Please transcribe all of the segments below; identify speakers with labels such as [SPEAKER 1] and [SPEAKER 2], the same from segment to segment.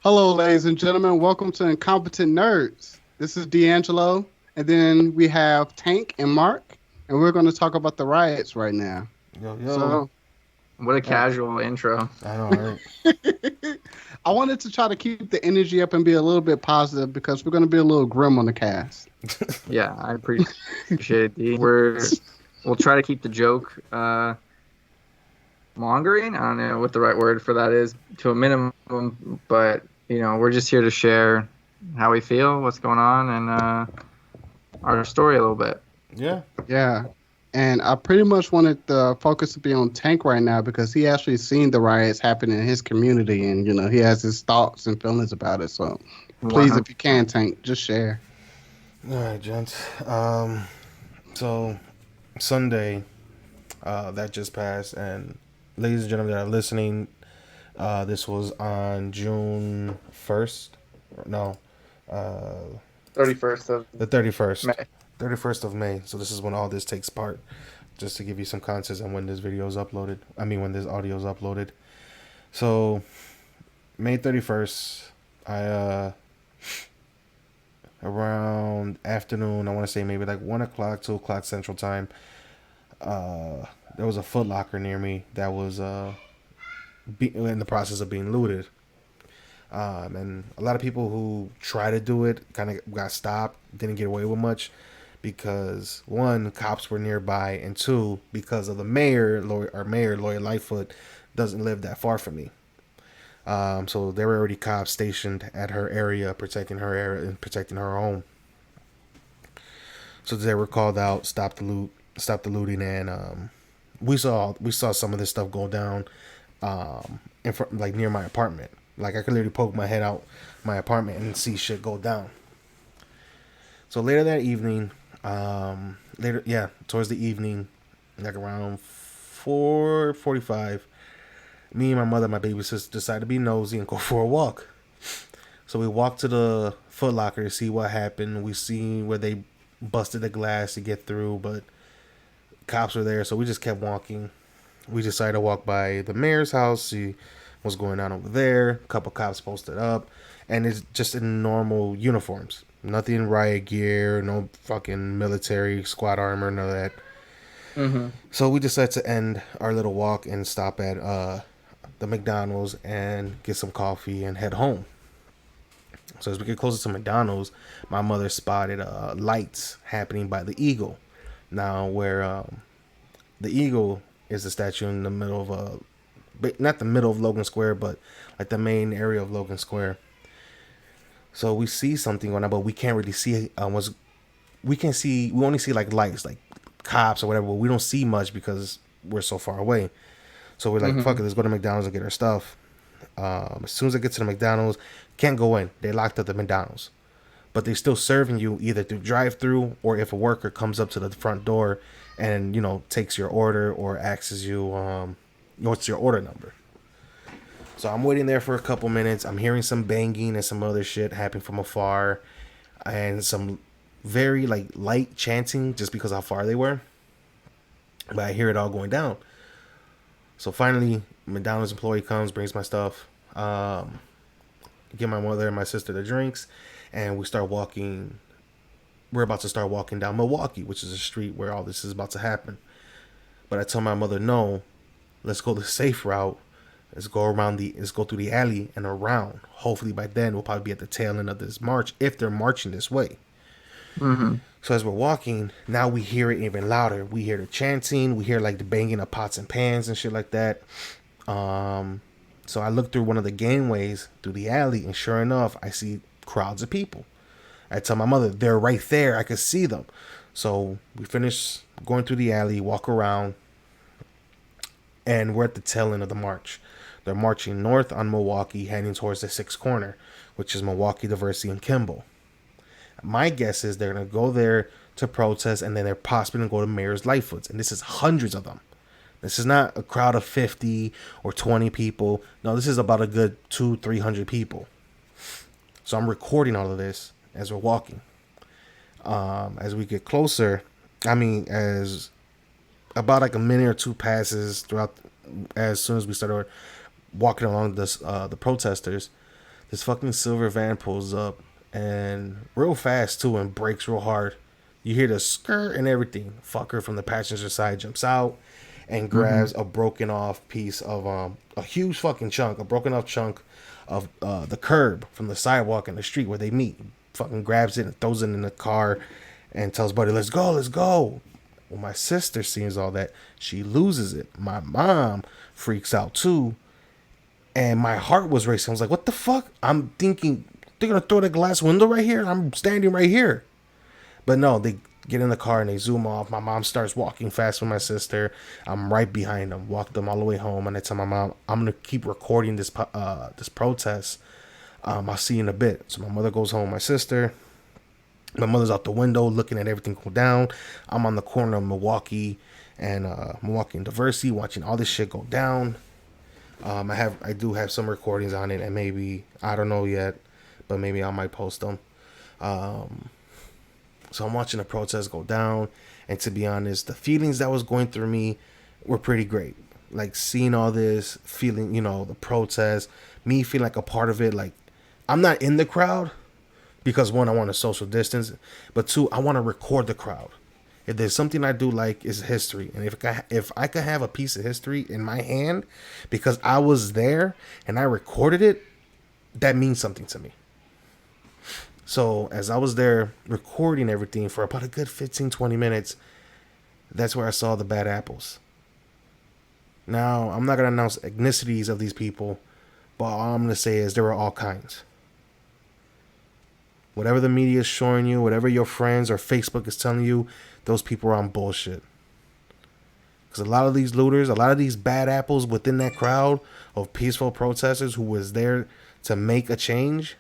[SPEAKER 1] Hello, ladies and gentlemen. Welcome to Incompetent Nerds. This is D'Angelo, and then we have Tank and Mark, and we're going to talk about the riots right now.
[SPEAKER 2] Yo, yo.
[SPEAKER 1] So,
[SPEAKER 3] What a
[SPEAKER 1] uh,
[SPEAKER 3] casual intro.
[SPEAKER 2] I know, right?
[SPEAKER 1] I wanted to try to keep the energy up and be a little bit positive because we're going to be a little grim on the cast.
[SPEAKER 3] Yeah, I appreciate it, D. We'll try to keep the joke mongering. I don't know what the right word for that is, to a minimum, but we're just here to share how we feel, what's going on, and our story a little bit.
[SPEAKER 2] Yeah.
[SPEAKER 1] Yeah. And I pretty much wanted the focus to be on Tank right now because he actually seen the riots happen in his community and, he has his thoughts and feelings about it. So please, if you
[SPEAKER 3] 100%.
[SPEAKER 1] can, Tank, just share.
[SPEAKER 2] All right, gents. So Sunday, that just passed, and ladies and gentlemen that are listening, this was on June 1st. No, uh,
[SPEAKER 3] 31st of
[SPEAKER 2] the 31st.
[SPEAKER 3] May.
[SPEAKER 2] 31st of May. So this is when all this takes part. Just to give you some context on when this video is uploaded. I mean, when this audio is uploaded. So May 31st, I around afternoon, I want to say maybe like 1 o'clock, 2 o'clock Central Time, there was a Foot Locker near me that was in the process of being looted. And a lot of people who try to do it kind of got stopped, didn't get away with much because one, cops were nearby, and two, because of the mayor, Lawyer Lightfoot, doesn't live that far from me. So there were already cops stationed at her area, protecting her area and protecting her home. So they were called out, stopped the looting, and we saw some of this stuff go down in front, like near my apartment. Like I could literally poke my head out my apartment and see shit go down. So later that evening, towards the evening, like around 4:45, me and my mother, my baby sister, decided to be nosy and go for a walk. So we walked to the Foot Locker to see what happened. We see where they busted the glass to get through, but cops were there, so we just kept walking. We decided to walk by the mayor's house, see what's going on over there. A couple cops posted up, and it's just in normal uniforms. Nothing riot gear, no fucking military squad armor, none of that.
[SPEAKER 3] Mm-hmm.
[SPEAKER 2] So we decided to end our little walk and stop at the McDonald's and get some coffee and head home. So as we get closer to McDonald's, my mother spotted lights happening by the Eagle. Now, where the Eagle is the statue in the middle of not the middle of Logan Square, but like the main area of Logan Square. So we see something going on, but we can't really see we only see like lights, like cops or whatever, but we don't see much because we're so far away. So we're like,
[SPEAKER 3] Mm-hmm.
[SPEAKER 2] fuck it, let's go to McDonald's and get our stuff. As soon as I get to the McDonald's, can't go in. They locked up the McDonald's, but they're still serving you either through drive-through or if a worker comes up to the front door and takes your order or asks you what's your order number. So I'm waiting there for a couple minutes. I'm hearing some banging and some other shit happening from afar, and some very like light chanting just because how far they were. But I hear it all going down. So finally, McDonald's employee comes, brings my stuff, give my mother and my sister the drinks, and we start walking. We're about to start walking down Milwaukee, which is a street where all this is about to happen. But I tell my mother, no, let's go the safe route. Let's go through the alley and around. Hopefully by then we'll probably be at the tail end of this march if they're marching this way.
[SPEAKER 3] Mm-hmm.
[SPEAKER 2] So as we're walking, now we hear it even louder. We hear the chanting. We hear like the banging of pots and pans and shit like that. So I look through one of the gangways through the alley, and sure enough, I see crowds of people. I tell my mother, they're right there. I could see them. So we finish going through the alley, walk around, and we're at the tail end of the march. They're marching north on Milwaukee, heading towards the sixth corner, which is Milwaukee, Diversity, and Kimball. My guess is they're going to go there to protest, and then they're possibly going to go to Mayor's Lightfoot's. And this is hundreds of them. This is not a crowd of 50 or 20 people. No, this is about a good 200-300 people. So I'm recording all of this as we're walking. As we get closer, as about like a minute or two passes throughout, as soon as we started walking along this, the protesters, This fucking silver van pulls up and real fast too and brakes real hard. You hear the skirt and everything. Fucker from the passenger side jumps out and
[SPEAKER 3] Mm-hmm.
[SPEAKER 2] grabs a broken off piece of a huge fucking chunk, a broken off chunk of the curb from the sidewalk and the street where they meet. Fucking grabs it and throws it in the car and tells Buddy, "Let's go, let's go." When my sister sees all that, she loses it. My mom freaks out too, and my heart was racing. I was like, "What the fuck?" I'm thinking they're gonna throw the glass window right here. I'm standing right here. But no, they get in the car and they zoom off. My mom starts walking fast with my sister. I'm right behind them, walk them all the way home, and I tell my mom, "I'm gonna keep recording this protest. I'll see you in a bit." So my mother goes home. My sister, my mother's out the window looking at everything go down. I'm on the corner of Milwaukee and Diversity, watching all this shit go down. I do have some recordings on it, and maybe I don't know yet, but maybe I might post them. So I'm watching the protest go down, and to be honest, the feelings that was going through me were pretty great. Like seeing all this, feeling, the protest, me feeling like a part of it. Like I'm not in the crowd because one, I want to social distance, but two, I want to record the crowd. If there's something I do like is history, and if I could have a piece of history in my hand because I was there and I recorded it, that means something to me. So as I was there recording everything for about a good 15, 20 minutes, that's where I saw the bad apples. Now, I'm not going to announce ethnicities of these people, but all I'm going to say is there were all kinds. Whatever the media is showing you, whatever your friends or Facebook is telling you, those people are on bullshit. Because a lot of these looters, a lot of these bad apples within that crowd of peaceful protesters who was there to make a change,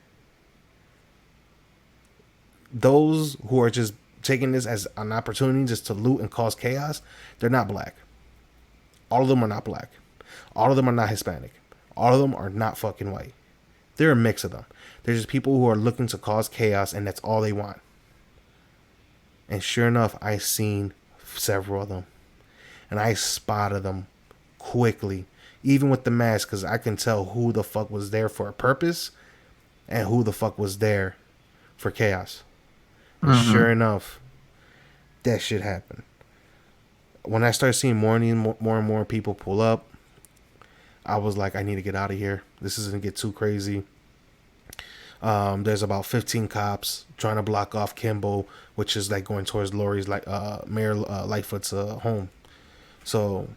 [SPEAKER 2] those who are just taking this as an opportunity just to loot and cause chaos, they're not black. All of them are not black. All of them are not Hispanic. All of them are not fucking white. They're a mix of them. They're just people who are looking to cause chaos, and that's all they want. And sure enough, I seen several of them. And I spotted them quickly. Even with the mask, because I can tell who the fuck was there for a purpose and who the fuck was there for chaos. And
[SPEAKER 3] Mm-hmm.
[SPEAKER 2] sure enough, that shit happened. When I started seeing more and more people pull up, I was like, I need to get out of here. This is going to get too crazy. There's about 15 cops trying to block off Kimball, which is like going towards Lori's, like Mayor Lightfoot's home. So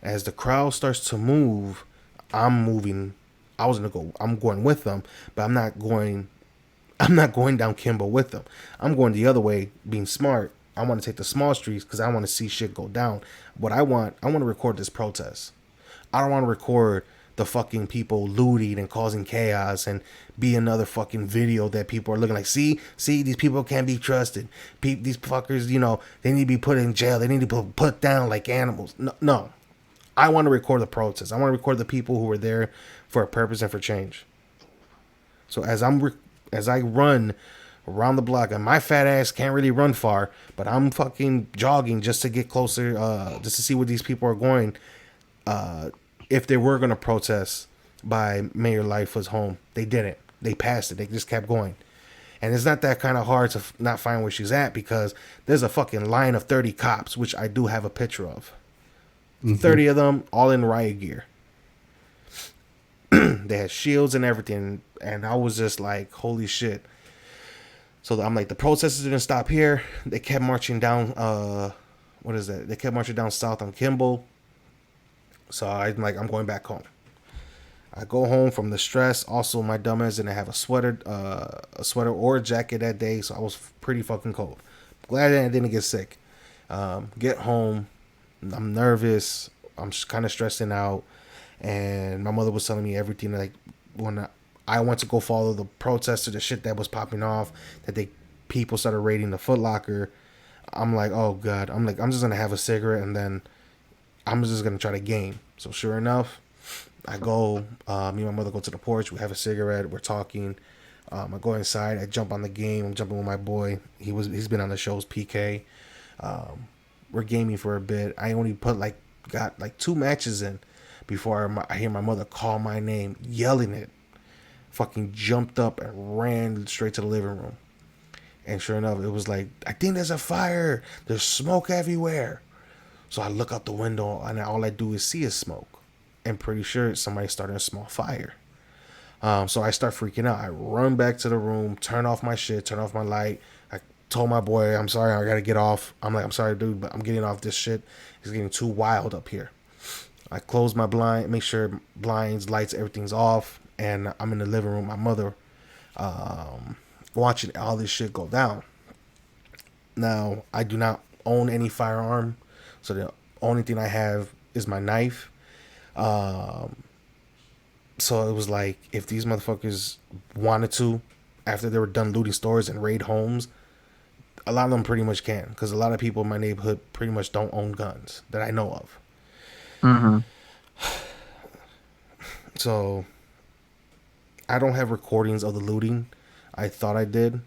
[SPEAKER 2] as the crowd starts to move, I'm moving. I'm going with them, but I'm not going down Kimball with them. I'm going the other way, being smart. I want to take the small streets because I want to see shit go down. What I want to record this protest. I don't want to record the fucking people looting and causing chaos and be another fucking video that people are looking like, see, these people can't be trusted. These fuckers, they need to be put in jail. They need to be put down like animals. No. I want to record the protest. I want to record the people who were there for a purpose and for change. So as I run around the block, and my fat ass can't really run far, but I'm fucking jogging just to get closer, just to see where these people are going. If they were going to protest by Mayor Lightfoot's home, they didn't. They passed it. They just kept going. And it's not that kind of hard to not find where she's at because there's a fucking line of 30 cops, which I do have a picture of.
[SPEAKER 1] Mm-hmm.
[SPEAKER 2] 30 of them, all in riot gear. They had shields and everything. And I was just like, holy shit. So I'm like, the protesters didn't stop here. They kept marching down, what is that? They kept marching down south on Kimball. So I'm like, I'm going back home. I go home from the stress. Also, my dumbass didn't have a sweater or a jacket that day, so I was pretty fucking cold. Glad I didn't get sick. Get home. I'm nervous. I'm kind of stressing out. And my mother was telling me everything. Like, when I went to go follow the protester, the shit that was popping off, that people started raiding the Foot Locker. I'm like, oh, God. I'm just going to have a cigarette, and then I'm just going to try to game. So sure enough, I go, me and my mother go to the porch. We have a cigarette. We're talking. I go inside. I jump on the game. I'm jumping with my boy. He's been on the shows, PK. We're gaming for a bit. I only got 2 matches in before I hear my mother call my name, yelling it. fucking jumped up and ran straight to the living room. And sure enough, it was like, I think there's a fire. There's smoke everywhere. So I look out the window and all I do is see is smoke. And pretty sure somebody started a small fire. So I start freaking out. I run back to the room, turn off my shit, turn off my light. I told my boy, I'm sorry, I gotta get off. I'm like, I'm sorry, dude, but I'm getting off this shit. It's getting too wild up here. I close my blind, make sure blinds, lights, everything's off. And I'm in the living room with my mother, watching all this shit go down. Now, I do not own any firearm. So the only thing I have is my knife. So it was like, if these motherfuckers wanted to, after they were done looting stores and raid homes, a lot of them pretty much can. Because a lot of people in my neighborhood pretty much don't own guns that I know of.
[SPEAKER 3] Mm-hmm.
[SPEAKER 2] So I don't have recordings of the looting. I thought I did.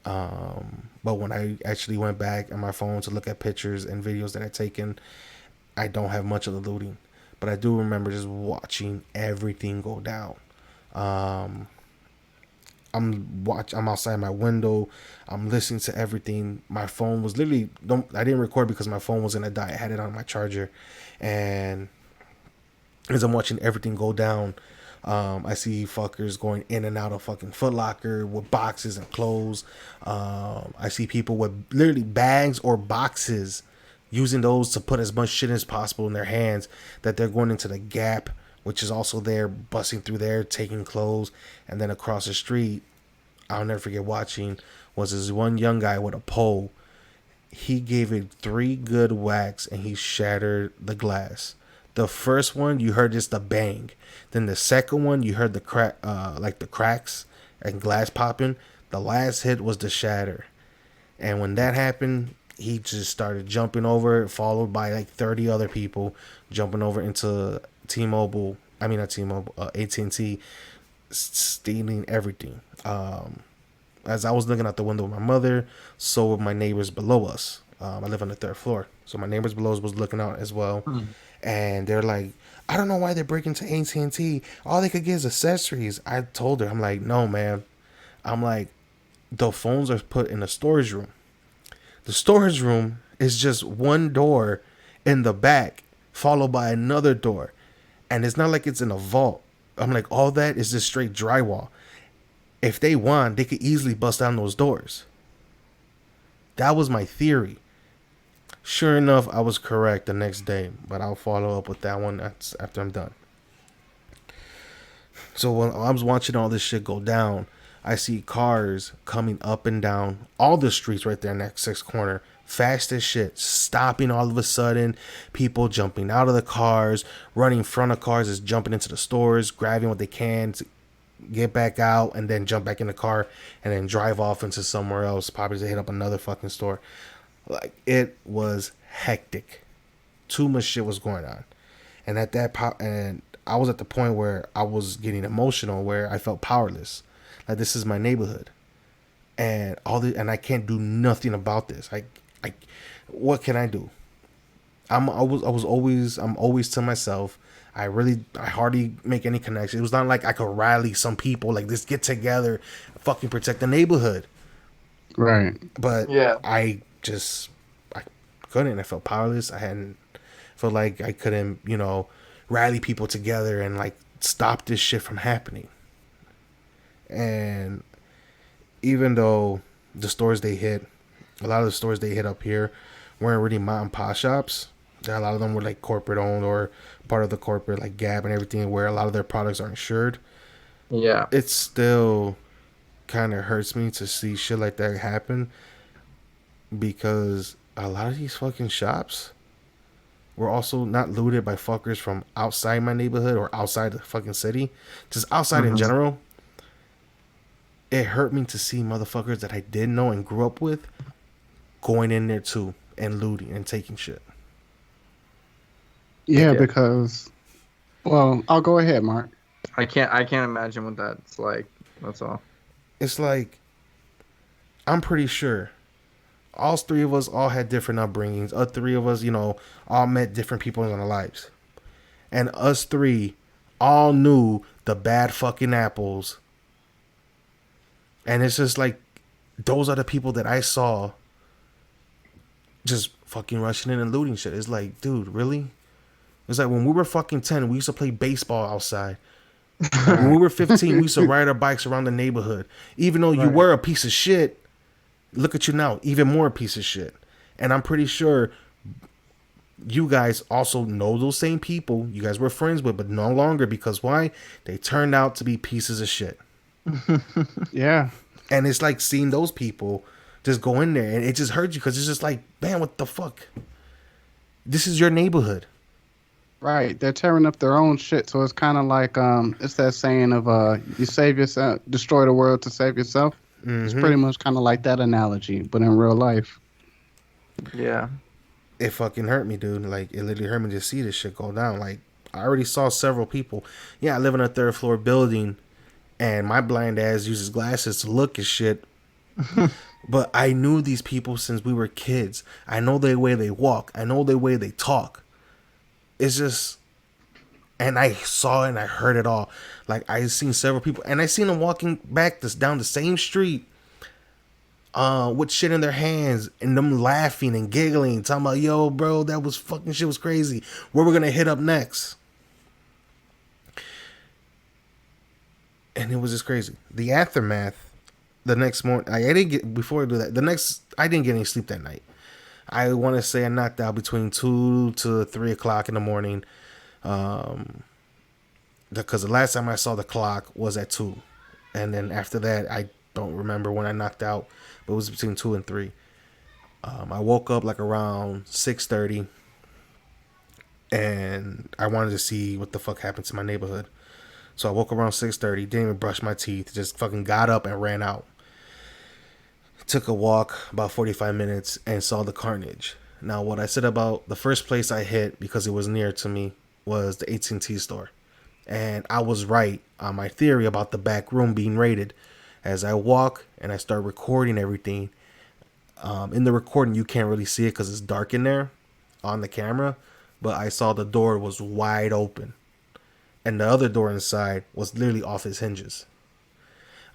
[SPEAKER 2] But when I actually went back on my phone to look at pictures and videos that I'd taken, I don't have much of the looting. But I do remember just watching everything go down. I'm outside my window. I'm listening to everything. My phone was literally I didn't record because my phone was gonna die. I had it on my charger, and as I'm watching everything go down, I see fuckers going in and out of fucking Foot Locker with boxes and clothes. I see people with literally bags or boxes, using those to put as much shit as possible in their hands, that they're going into the Gap, which is also there, busting through there, taking clothes. And then across the street, I'll never forget watching, was this one young guy with a pole. He gave it 3 good whacks and he shattered the glass. The first one, you heard just the bang. Then the second one, you heard the crack, like the cracks and glass popping. The last hit was the shatter. And when that happened, he just started jumping over, followed by like 30 other people jumping over into T-Mobile. I mean, not T-Mobile, AT&T, stealing everything. As I was looking out the window with my mother, so were my neighbors below us. I live on the 3rd floor. So my neighbors below us was looking out as well. And they're like, I don't know why they're breaking into AT&T. All they could get is accessories. I told her, I'm like, no, man. I'm like, the phones are put in the storage room. The storage room is just one door in the back, followed by another door. And it's not like it's in a vault. I'm like, all that is just straight drywall. If they want, they could easily bust down those doors. That was my theory. Sure enough, I was correct the next day. But I'll follow up with that one after I'm done. So when I was watching all this shit go down, I see cars coming up and down all the streets right there in that 6th corner, fast as shit, stopping all of a sudden, people jumping out of the cars, running in front of cars, is jumping into the stores, grabbing what they can to get back out, and then jump back in the car and then drive off into somewhere else, probably to hit up another fucking store. Like, it was hectic. Too much shit was going on. And at that and I was at the point where I was getting emotional, where I felt powerless. Like, this is my neighborhood, and and I can't do nothing about this. What can I do? I'm always to myself. I hardly make any connections. It was not like I could rally some people, like, let's get together, fucking protect the neighborhood.
[SPEAKER 1] Right.
[SPEAKER 2] But
[SPEAKER 3] Yeah.
[SPEAKER 2] I couldn't. I felt powerless. Felt like I couldn't, rally people together and like stop this shit from happening. And even though a lot of the stores they hit up here weren't really mom and pop shops. A lot of them were like corporate owned or part of the corporate, like Gap and everything, where a lot of their products are insured.
[SPEAKER 3] Yeah.
[SPEAKER 2] It still kind of hurts me to see shit like that happen, because a lot of these fucking shops were also not looted by fuckers from outside my neighborhood or outside the fucking city, just outside in general. It hurt me to see motherfuckers that I didn't know and grew up with going in there too and looting and taking shit.
[SPEAKER 1] Yeah, because, well, I'll go ahead, Mark.
[SPEAKER 3] I can't imagine what that's like. That's all.
[SPEAKER 2] It's like, I'm pretty sure all 3 of us all had different upbringings. All 3 of us, all met different people in our lives. And us 3 all knew the bad fucking apples And it's just like, those are the people that I saw just fucking rushing in and looting shit. It's like, dude, really? It's like when we were fucking 10, we used to play baseball outside. When we
[SPEAKER 1] Right.
[SPEAKER 2] were 15, we used to ride our bikes around the neighborhood. Even though you
[SPEAKER 1] Right.
[SPEAKER 2] were a piece of shit, look at you now, even more a piece of shit. And I'm pretty sure you guys also know those same people you guys were friends with, but no longer, because why? They turned out to be pieces of shit.
[SPEAKER 1] Yeah.
[SPEAKER 2] And it's like seeing those people just go in there, and it just hurts you, because it's just like, man, what the fuck? This is your neighborhood.
[SPEAKER 1] Right. They're tearing up their own shit. So it's kind of like it's that saying of you save yourself, destroy the world to save yourself. It's
[SPEAKER 2] Mm-hmm.
[SPEAKER 1] pretty much kind of like that analogy, but in real life.
[SPEAKER 3] Yeah.
[SPEAKER 2] It fucking hurt me, dude. Like, it literally hurt me to see this shit go down. Like, I already saw several people. Yeah, I live in a third floor building, and my blind ass uses glasses to look at shit. But I knew these people since we were kids. I know the way they walk. I know the way they talk. It's just, and I saw it and I heard it all. Like, I seen several people, and I seen them walking back this down the same street, with shit in their hands, and them laughing and giggling, talking about, yo, bro, that was fucking shit was crazy. Where we're gonna hit up next? And it was just crazy. The aftermath, the next morning, I didn't get, before I do that, I didn't get any sleep that night. I want to say I knocked out between 2 to 3 o'clock in the morning. Because the last time I saw the clock was at 2. And then after that, I don't remember when I knocked out, but it was between 2 and 3. I woke up like around 6:30, and I wanted to see what the fuck happened to my neighborhood. So I woke up around 6:30, didn't even brush my teeth, just fucking got up and ran out. Took a walk about 45 minutes and saw the carnage. Now, what I said about the first place I hit, because it was near to me, was the AT&T store. And I was right on my theory about the back room being raided. As I walk and I start recording everything, in the recording you can't really see it because it's dark in there on the camera, but I saw the door was wide open. And the other door inside was literally off its hinges.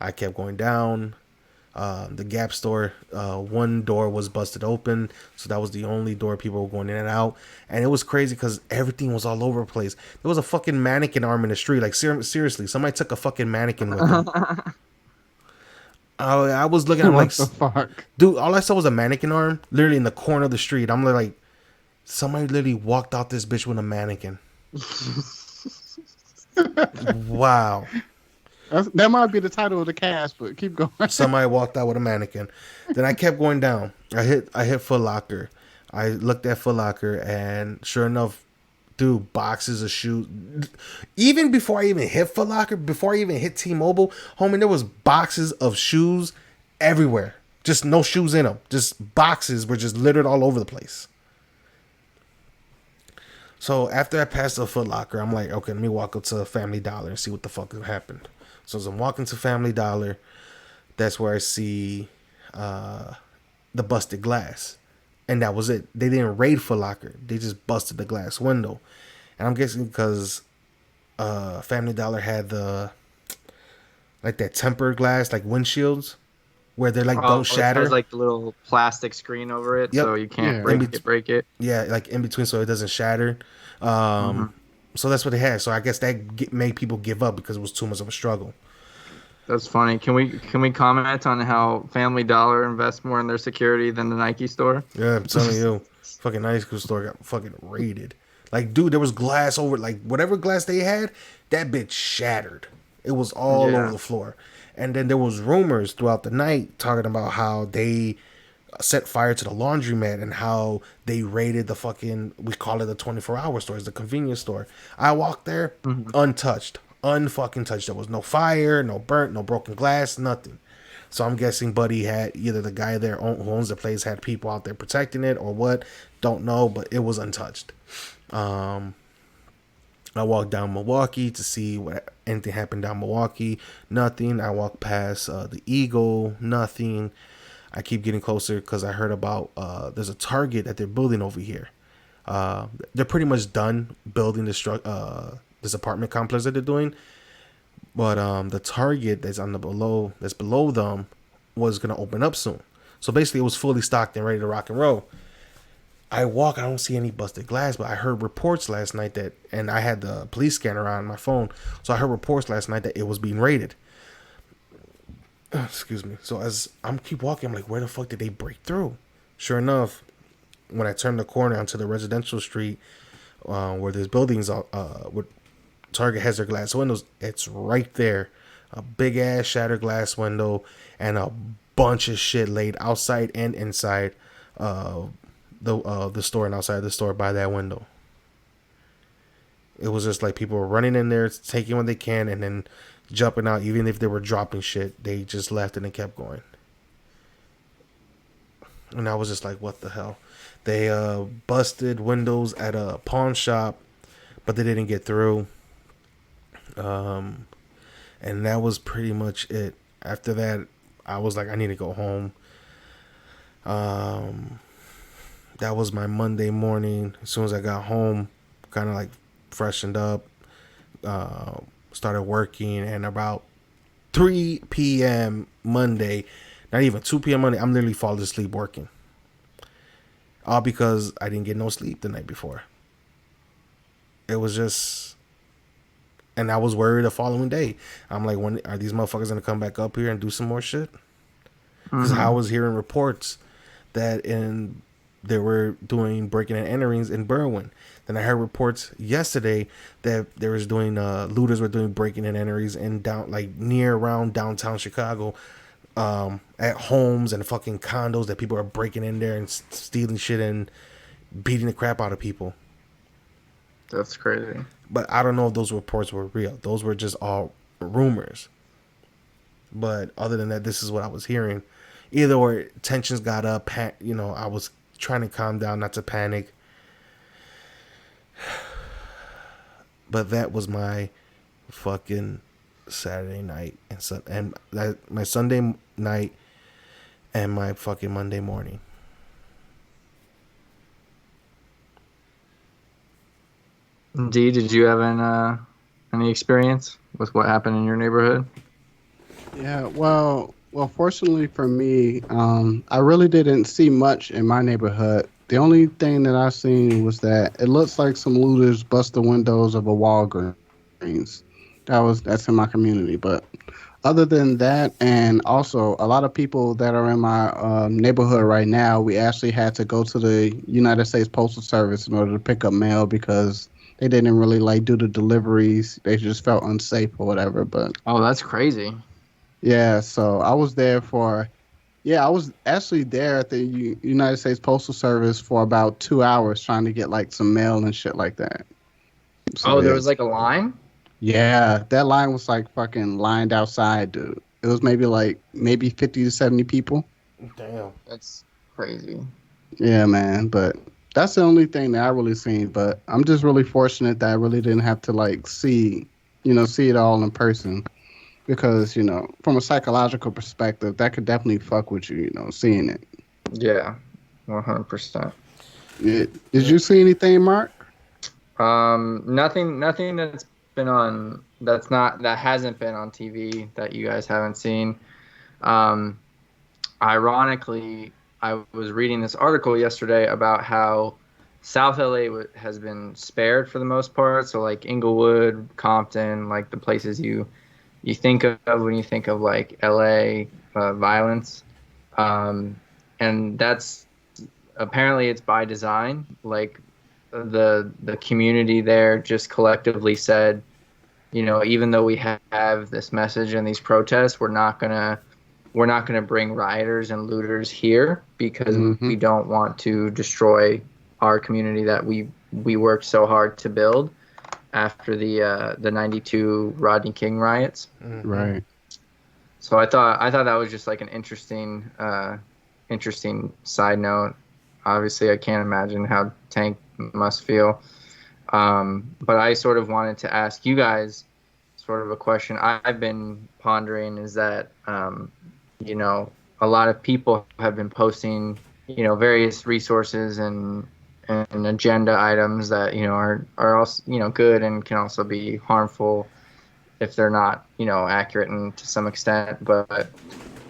[SPEAKER 2] I kept going down. The Gap store, one door was busted open, so that was the only door people were going in and out. And it was crazy because everything was all over the place. There was a fucking mannequin arm in the street. Like, seriously, somebody took a fucking mannequin with them. I was looking, I'm like,
[SPEAKER 1] What the fuck?
[SPEAKER 2] dude, all I saw was a mannequin arm literally in the corner of the street. I'm like, somebody literally walked out this bitch with a mannequin. Wow.
[SPEAKER 1] That might be the title of the cast, but keep going.
[SPEAKER 2] Somebody walked out with a mannequin. Then I kept going down. I hit Foot Locker. I looked at Foot Locker, and sure enough, dude, boxes of shoes. Even before I even hit Foot Locker, before I even hit T-Mobile, homie, there was boxes of shoes everywhere. Just no shoes in them. Just boxes were just littered all over the place. So after I passed the Foot Locker, I'm like, okay, let me walk up to Family Dollar and see what the fuck happened. So as I'm walking to Family Dollar, that's where I see the busted glass. And that was it. They didn't raid Foot Locker. They just busted the glass window. And I'm guessing because Family Dollar had the, like, that tempered glass, like windshields, where they're like, don't shatter.
[SPEAKER 3] It has like the little plastic screen over it,
[SPEAKER 2] Yep.
[SPEAKER 3] so you can't
[SPEAKER 1] Yeah.
[SPEAKER 3] break it.
[SPEAKER 2] Yeah, like in between, so it doesn't shatter. So that's what they had. So I guess that made people give up because it was too much of a struggle.
[SPEAKER 3] That's funny. Can we comment on how Family Dollar invests more in their security than the Nike store?
[SPEAKER 2] Yeah, I'm telling you, fucking Nike school store got fucking raided. Like, dude, there was glass over, like, whatever glass they had, that bitch shattered. It was all over the floor. And then there was rumors throughout the night talking about how they set fire to the laundromat and how they raided the fucking, we call it the 24-hour stores, the convenience store. I walked there, untouched, unfucking touched. There was no fire, no burnt, no broken glass, nothing. So I'm guessing Buddy had, either the guy there who owns the place had people out there protecting it or what, don't know, but it was untouched. I walked down Milwaukee to see what anything happened down Milwaukee. Nothing. I walked past the Eagle. Nothing. I keep getting closer because I heard about there's a Target that they're building over here. They're pretty much done building this apartment complex that they're doing. But the Target that's below them was gonna open up soon. So basically, it was fully stocked and ready to rock and roll. I walk, I don't see any busted glass, but I heard reports last night that, and I had the police scanner on my phone, so I heard reports last night that it was being raided. Excuse me. So as I'm keep walking, I'm like, where the fuck did they break through? Sure enough, when I turned the corner onto the residential street where there's buildings, where Target has their glass windows, it's right there. A big ass shattered glass window and a bunch of shit laid outside and inside the store and outside the store by that window. It was just like people were running in there, taking what they can, and then jumping out. Even if they were dropping shit, they just left and they kept going. And I was just like, what the hell? They busted windows at a pawn shop, but they didn't get through. And that was pretty much it. After that, I was like, I need to go home. That was my Monday morning. As soon as I got home, kind of like freshened up, started working, and about 3 p.m. Monday, not even 2 p.m. Monday, I'm literally falling asleep working. All because I didn't get no sleep the night before. It was just, and I was worried the following day. I'm like, when are these motherfuckers gonna come back up here and do some more shit? Because I was hearing reports that they were doing breaking and enterings in Berwyn. Then I heard reports yesterday that there was doing looters were doing breaking and enterings in down like near around downtown Chicago, at homes and fucking condos that people are breaking in there and stealing shit and beating the crap out of people.
[SPEAKER 3] That's crazy.
[SPEAKER 2] But I don't know if those reports were real. Those were just all rumors. But other than that, this is what I was hearing. Either or tensions got up, I was trying to calm down, not to panic. But that was my fucking Saturday night and my Sunday night and my fucking Monday morning.
[SPEAKER 3] Dee, did you have any experience with what happened in your neighborhood?
[SPEAKER 1] Yeah, well, fortunately for me, I really didn't see much in my neighborhood. The only thing that I seen was that it looks like some looters bust the windows of a Walgreens. That's in my community, but other than that, and also a lot of people that are in my neighborhood right now, we actually had to go to the United States Postal Service in order to pick up mail because they didn't really like do the deliveries. They just felt unsafe or whatever. But
[SPEAKER 3] Oh, that's crazy.
[SPEAKER 1] yeah, so I was actually there at the United States Postal Service for about 2 hours trying to get like some mail and shit like that. So
[SPEAKER 3] Oh, there
[SPEAKER 1] yeah,
[SPEAKER 3] was like a line?
[SPEAKER 1] yeah, that line was like fucking lined outside, dude. It was maybe 50 to 70 people.
[SPEAKER 2] Damn.
[SPEAKER 3] That's crazy.
[SPEAKER 1] Yeah, man, but that's the only thing that I really seen. But I'm just really fortunate that I really didn't have to like see it all in person. Because from a psychological perspective, that could definitely fuck with you, seeing it.
[SPEAKER 3] Yeah, 100%.
[SPEAKER 1] Did you see anything, Mark?
[SPEAKER 3] Nothing that hasn't been on TV that you guys haven't seen. Um, Ironically, I was reading this article yesterday about how South LA has been spared for the most part. So like Inglewood, Compton, like the places you think of when you think of like LA violence, and that's apparently it's by design. Like the community there just collectively said, even though we have this message and these protests, we're not gonna bring rioters and looters here because
[SPEAKER 1] Mm-hmm.
[SPEAKER 3] we don't want to destroy our community that we worked so hard to build after the '92 Rodney King riots.
[SPEAKER 2] Mm-hmm.
[SPEAKER 1] Right.
[SPEAKER 3] So I thought that was just like an interesting side note. Obviously, I can't imagine how Tank must feel. But I sort of wanted to ask you guys sort of a question I've been pondering is that, a lot of people have been posting, various resources and agenda items that, are also, good and can also be harmful if they're not, accurate and to some extent. But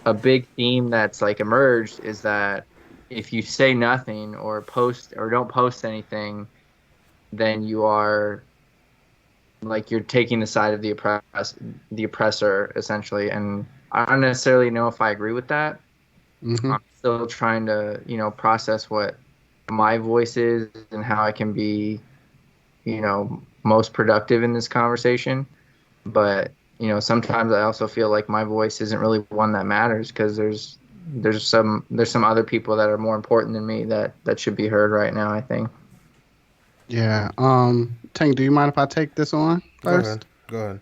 [SPEAKER 3] a big theme that's like emerged is that if you say nothing or post or don't post anything, then you are like you're taking the side of the oppressor essentially. And I don't necessarily know if I agree with that.
[SPEAKER 1] Hmm.
[SPEAKER 3] I'm still trying to, process what my voice is and how I can be, most productive in this conversation. But, sometimes I also feel like my voice isn't really one that matters because there's some other people that are more important than me that should be heard right now, I think.
[SPEAKER 1] Yeah. Tank, do you mind if I take this on
[SPEAKER 2] Go ahead.
[SPEAKER 1] first?
[SPEAKER 2] Go ahead.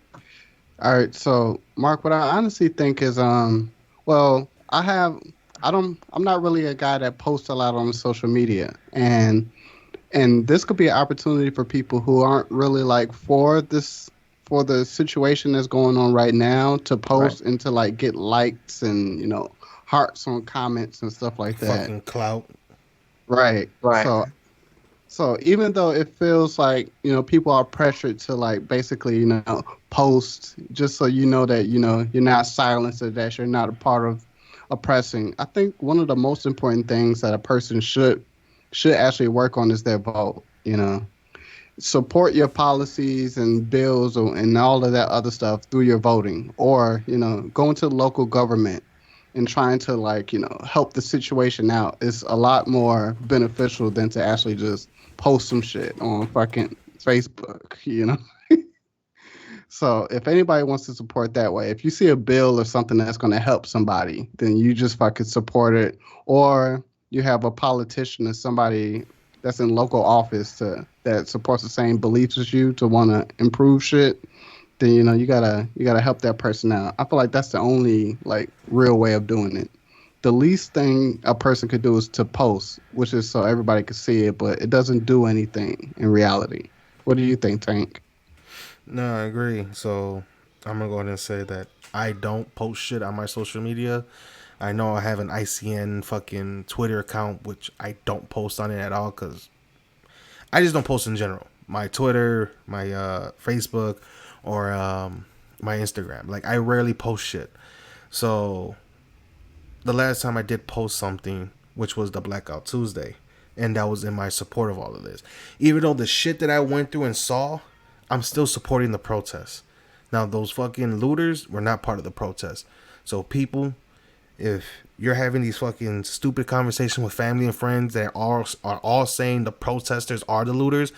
[SPEAKER 1] All right. So, Mark, what I honestly think is, well, I'm not really a guy that posts a lot on social media, and this could be an opportunity for people who aren't really like for the situation that's going on right now to
[SPEAKER 3] Right.
[SPEAKER 1] post and to like get likes and hearts on comments and stuff like that.
[SPEAKER 2] Fucking clout.
[SPEAKER 1] Right.
[SPEAKER 3] Right.
[SPEAKER 1] So even though it feels like, people are pressured to like basically, post just so you know that, you're not silenced or that you're not a part of oppressing. I think one of the most important things that a person should actually work on is their vote. Support your policies and bills and all of that other stuff through your voting, or going to the local government and trying to like help the situation out is a lot more beneficial than to actually just post some shit on fucking Facebook. So if anybody wants to support that way, if you see a bill or something that's going to help somebody, then you just fucking support it. Or you have a politician or somebody that's in local office that supports the same beliefs as you to want to improve shit, then you gotta help that person out. I feel like that's the only like real way of doing it. The least thing a person could do is to post, which is so everybody could see it, but it doesn't do anything in reality. What do you think, Tank?
[SPEAKER 2] No, I agree. So I'm gonna go ahead and say that I don't post shit on my social media. I know I have an ICN fucking Twitter account, which I don't post on it at all because I just don't post in general. My Twitter, my Facebook, or my Instagram. Like I rarely post shit. So the last time I did post something, which was the Blackout Tuesday, and that was in my support of all of this. Even though the shit that I went through and saw, I'm still supporting the protests. Now those fucking looters were not part of the protest. So people, if you're having these fucking stupid conversations with family and friends that are all saying the protesters are the looters,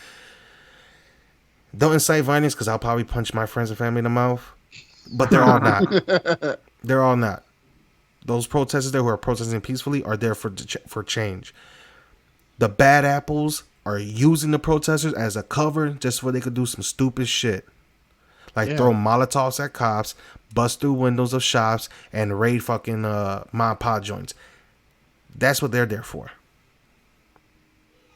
[SPEAKER 2] don't incite violence because I'll probably punch my friends and family in the mouth. But they're all not. They're all not. Those protesters there who are protesting peacefully are there for change. The bad apples are using the protesters as a cover just so they could do some stupid shit. Like throw
[SPEAKER 1] Yeah,
[SPEAKER 2] Molotovs at cops, bust through windows of shops, and raid fucking mom and pop joints. That's what they're there for.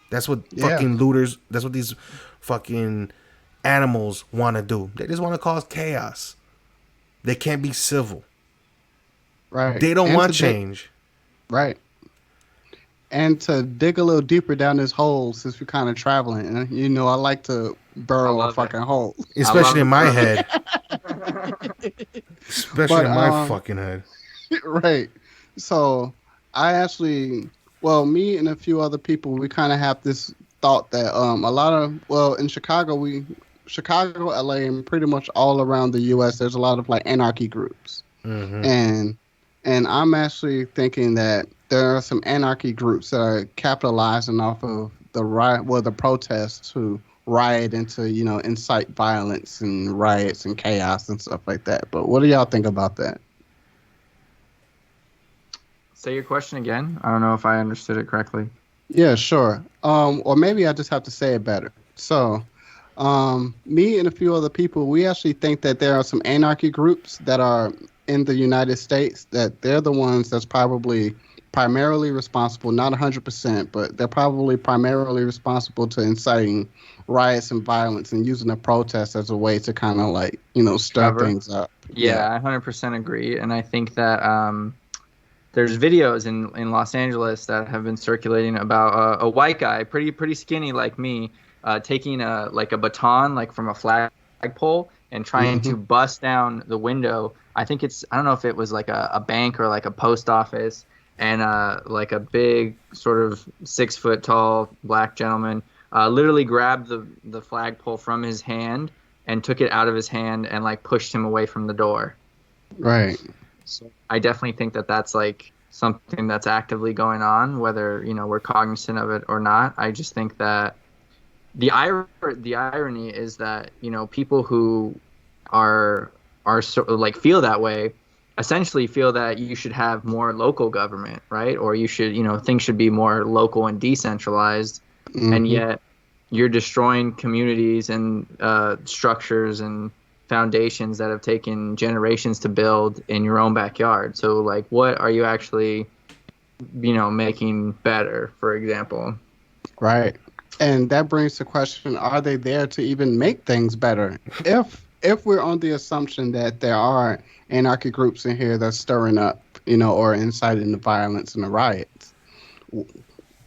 [SPEAKER 2] That's what
[SPEAKER 1] yeah,
[SPEAKER 2] fucking looters, that's what these fucking animals want to do. They just want to cause chaos. They can't be civil.
[SPEAKER 1] right.
[SPEAKER 2] They don't
[SPEAKER 1] And
[SPEAKER 2] want
[SPEAKER 1] to dig
[SPEAKER 2] change.
[SPEAKER 1] right. And to dig a little deeper down this hole, since we're kind of traveling, and I like to
[SPEAKER 3] I
[SPEAKER 1] burrow a
[SPEAKER 3] love it.
[SPEAKER 1] fucking hole.
[SPEAKER 3] I love
[SPEAKER 2] Especially
[SPEAKER 3] the
[SPEAKER 2] in my
[SPEAKER 3] burrow.
[SPEAKER 2] head. Especially
[SPEAKER 1] But
[SPEAKER 2] in my fucking head.
[SPEAKER 1] right. So I actually, well, me and a few other people, we kind of have this thought that a lot of, well, in Chicago, LA, and pretty much all around the U.S., there's a lot of like anarchy groups,
[SPEAKER 2] Mm-hmm.
[SPEAKER 1] and I'm actually thinking that there are some anarchy groups that are capitalizing off of the protests to riot and to incite violence and riots and chaos and stuff like that. But what do y'all think about that?
[SPEAKER 3] Say your question again. I don't know if I understood it correctly.
[SPEAKER 1] Yeah, sure. Or maybe I just have to say it better. So, me and a few other people, we actually think that there are some anarchy groups that are in the United States that they're the ones that's probably primarily responsible, not 100%, but they're probably primarily responsible to inciting riots and violence and using the protests as a way to kind of like, stir
[SPEAKER 3] Cover.
[SPEAKER 1] things up.
[SPEAKER 3] Yeah,
[SPEAKER 1] Yeah.
[SPEAKER 3] I 100% agree. And I think that there's videos in Los Angeles that have been circulating about a white guy, pretty skinny like me, taking a like a baton like from a flagpole and trying to
[SPEAKER 1] Mm-hmm.
[SPEAKER 3] bust down the window. I don't know if it was like a bank or like a post office, and like a big sort of 6 foot tall black gentleman literally grabbed the flagpole from his hand and took it out of his hand and like pushed him away from the door.
[SPEAKER 1] Right.
[SPEAKER 3] So I definitely think that that's like something that's actively going on, whether, we're cognizant of it or not. I just think that the irony is that, people who are like feel that way essentially feel that you should have more local government, right? Or you should, things should be more local and decentralized, and
[SPEAKER 1] Mm-hmm.
[SPEAKER 3] yet you're destroying communities and structures and foundations that have taken generations to build in your own backyard. So like, what are you actually, making better, for example?
[SPEAKER 1] Right. And that brings the question, are they there to even make things better? If we're on the assumption that there are anarchic groups in here that's stirring up, or inciting the violence and the riots,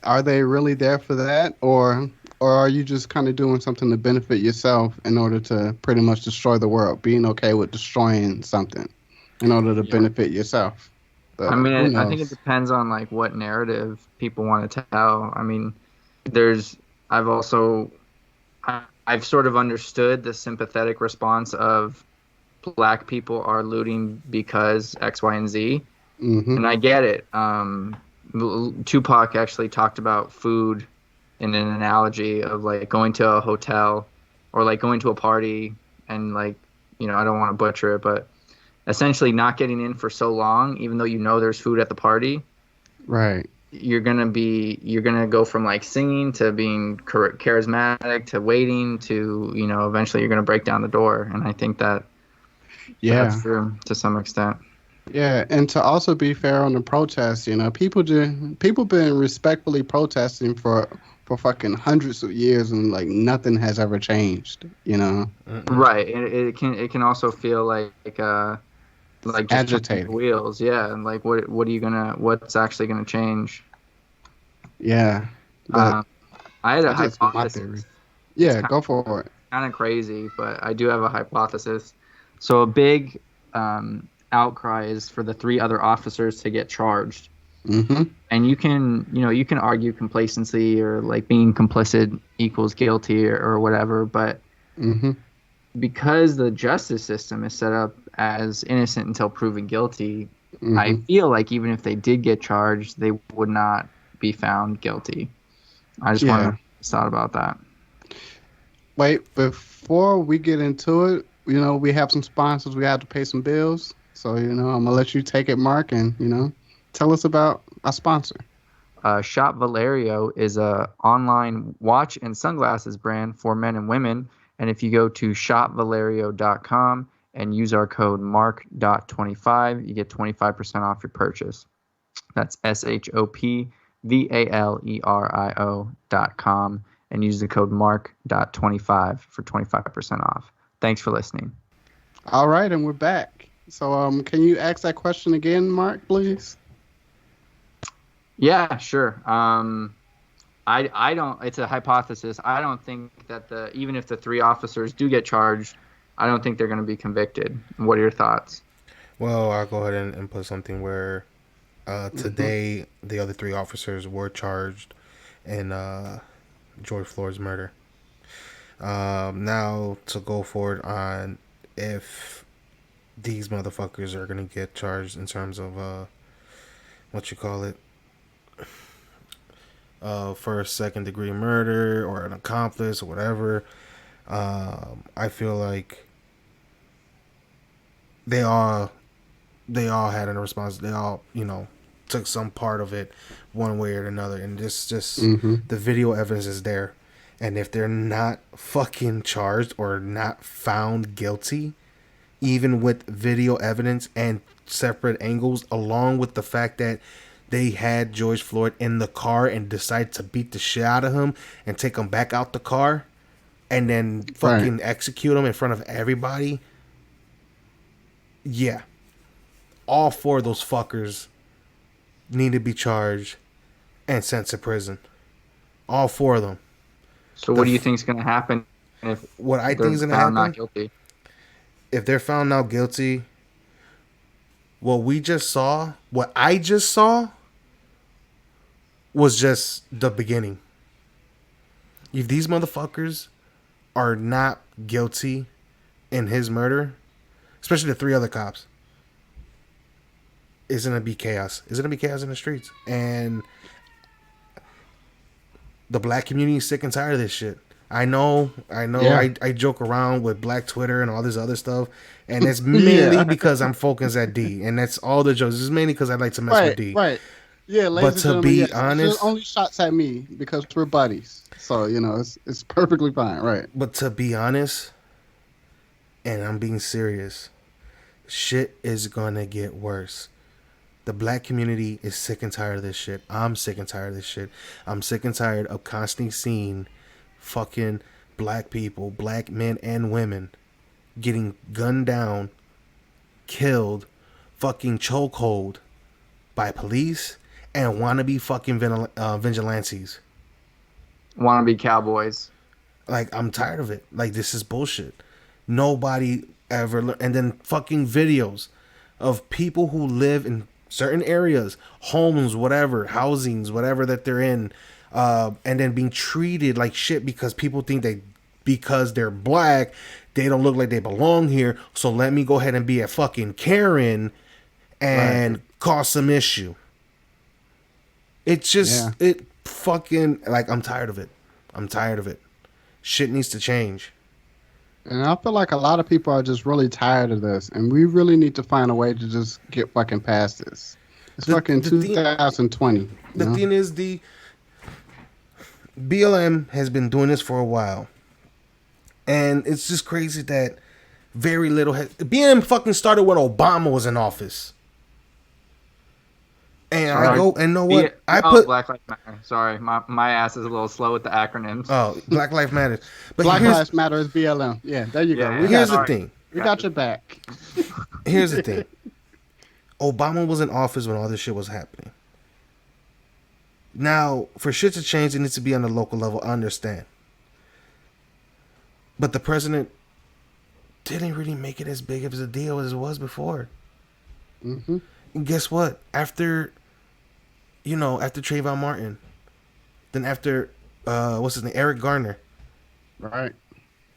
[SPEAKER 1] are they really there for that, or are you just kind of doing something to benefit yourself in order to pretty much destroy the world, being okay with destroying something in order to
[SPEAKER 3] Yeah.
[SPEAKER 1] benefit yourself?
[SPEAKER 3] I
[SPEAKER 1] But
[SPEAKER 3] mean,
[SPEAKER 1] who
[SPEAKER 3] I think it
[SPEAKER 1] knows?
[SPEAKER 3] depends on like what narrative people want to tell. I mean, there's I've also I've sort of understood the sympathetic response of black people are looting because X, Y, and Z,
[SPEAKER 1] Mm-hmm.
[SPEAKER 3] and I get it. Tupac actually talked about food in an analogy of like going to a hotel or like going to a party and like, I don't want to butcher it, but essentially not getting in for so long, even though there's food at the party,
[SPEAKER 1] Right.
[SPEAKER 3] you're gonna go from like singing to being charismatic to waiting to, eventually you're gonna break down the door. And I think that that's
[SPEAKER 1] Yeah.
[SPEAKER 3] true to some extent.
[SPEAKER 1] Yeah, and to also be fair on the protests, people been respectfully protesting for fucking hundreds of years, and like nothing has ever changed.
[SPEAKER 2] Mm-mm.
[SPEAKER 3] Right. And it can also feel like just turning the
[SPEAKER 1] Agitating.
[SPEAKER 3] wheels. Yeah. And like what's actually gonna change?
[SPEAKER 1] Yeah, but
[SPEAKER 3] Um, I had a
[SPEAKER 1] that's just my theory.
[SPEAKER 3] hypothesis. It's
[SPEAKER 1] Yeah, go for it.
[SPEAKER 3] kind of crazy, but I do have a hypothesis. So a big outcry is for the three other officers to get charged.
[SPEAKER 1] Mm-hmm.
[SPEAKER 3] And you can argue complacency or like being complicit equals guilty or whatever, but
[SPEAKER 1] Mm-hmm.
[SPEAKER 3] because the justice system is set up as innocent until proven guilty, I
[SPEAKER 1] Mm-hmm.
[SPEAKER 3] feel like even if they did get charged, they would not be found guilty. I just want
[SPEAKER 1] Yeah.
[SPEAKER 3] to thought about that.
[SPEAKER 1] Wait, before we get into it, we have some sponsors. We have to pay some bills. So, I'm gonna let you take it, Mark, and tell us about our sponsor.
[SPEAKER 3] Shop Valerio is a online watch and sunglasses brand for men and women. And if you go to shopvalerio.com and use our code MARK.25, you get 25% off your purchase. That's SHOPVALERIO.com and use the code MARK.25 for 25% off. Thanks for listening.
[SPEAKER 1] All right, and we're back. So, can you ask that question again, Mark, please?
[SPEAKER 3] Yeah, sure. I don't. It's a hypothesis. I don't think that even if the three officers do get charged, I don't think they're going to be convicted. What are your thoughts?
[SPEAKER 2] Well, I'll go ahead and put something where
[SPEAKER 1] Mm-hmm.
[SPEAKER 2] today the other three officers were charged in George Floyd's murder. Now to go forward on if these motherfuckers are gonna get charged in terms of what you call it, first, second degree murder or an accomplice or whatever. I feel like they all had a response. They all took some part of it, one way or another, and just
[SPEAKER 1] Mm-hmm.
[SPEAKER 2] the video evidence is there. And if they're not fucking charged or not found guilty, even with video evidence and separate angles, along with the fact that they had George Floyd in the car and decided to beat the shit out of him and take him back out the car and then
[SPEAKER 1] Right.
[SPEAKER 2] fucking execute him in front of everybody. Yeah. All four of those fuckers need to be charged and sent to prison. All four of them.
[SPEAKER 3] So,
[SPEAKER 2] The
[SPEAKER 3] what do you think is going to happen if
[SPEAKER 2] what I think
[SPEAKER 3] they're
[SPEAKER 2] is gonna
[SPEAKER 3] found not
[SPEAKER 2] happen
[SPEAKER 3] guilty?
[SPEAKER 2] if they're found now guilty, what I just saw was just the beginning. If these motherfuckers are not guilty in his murder, especially the three other cops, it's gonna be chaos. It's gonna be chaos in the streets. And the black community is sick and tired of this shit. I know.
[SPEAKER 1] Yeah.
[SPEAKER 2] I joke around with Black Twitter and all this other stuff, and it's mainly
[SPEAKER 1] Yeah.
[SPEAKER 2] because I'm focused at D, and that's all the jokes. It's mainly because I like to mess with
[SPEAKER 1] Right.
[SPEAKER 2] D.
[SPEAKER 1] Right. Yeah,
[SPEAKER 2] But
[SPEAKER 1] ladies and
[SPEAKER 2] to
[SPEAKER 1] gentlemen.
[SPEAKER 2] be
[SPEAKER 1] Yes, it's
[SPEAKER 2] honest,
[SPEAKER 1] only shots at me because we're buddies. So it's perfectly fine. Right.
[SPEAKER 2] and I'm being serious, shit is gonna get worse. The black community is sick and tired of this shit. I'm sick and tired of this shit. I'm sick and tired of constantly seeing fucking black people, black men and women, getting gunned down, killed, fucking chokehold by police and wannabe fucking vigilantes.
[SPEAKER 3] Wannabe cowboys.
[SPEAKER 2] Like, I'm tired of it. Like, this is bullshit. Nobody ever. And then fucking videos of people who live in certain areas, homes, whatever, housings, whatever that they're in, and then being treated like shit because people think because they're black, they don't look like they belong here. So let me go ahead and be a fucking Karen and cause some issue. It's just,
[SPEAKER 1] Yeah.
[SPEAKER 2] it fucking, like, I'm tired of it. I'm tired of it. Shit needs to change.
[SPEAKER 1] And I feel like a lot of people are just really tired of this, and we really need to find a way to just get fucking past this. It's
[SPEAKER 2] The,
[SPEAKER 1] fucking
[SPEAKER 2] the thing,
[SPEAKER 1] 2020.
[SPEAKER 2] the thing is, the BLM has been doing this for a while, and it's just crazy that very little has. BLM fucking started when Obama was in office. And
[SPEAKER 3] Sorry.
[SPEAKER 2] I go and know what I put.
[SPEAKER 3] Black Lives Matter. Sorry, my ass is a little slow with the acronyms.
[SPEAKER 2] Oh, Black Lives Matter. But
[SPEAKER 1] Black Lives Matter is BLM. Yeah, there you go.
[SPEAKER 2] Here's the thing.
[SPEAKER 1] We got your back.
[SPEAKER 2] Here's the thing. Obama was in office when all this shit was happening. Now, for shit to change, it needs to be on the local level. I understand. But the president didn't really make it as big of a deal as it was before.
[SPEAKER 1] Mm-hmm.
[SPEAKER 2] And guess what? After Trayvon Martin, then after, what's his name? Eric Garner.
[SPEAKER 1] Right.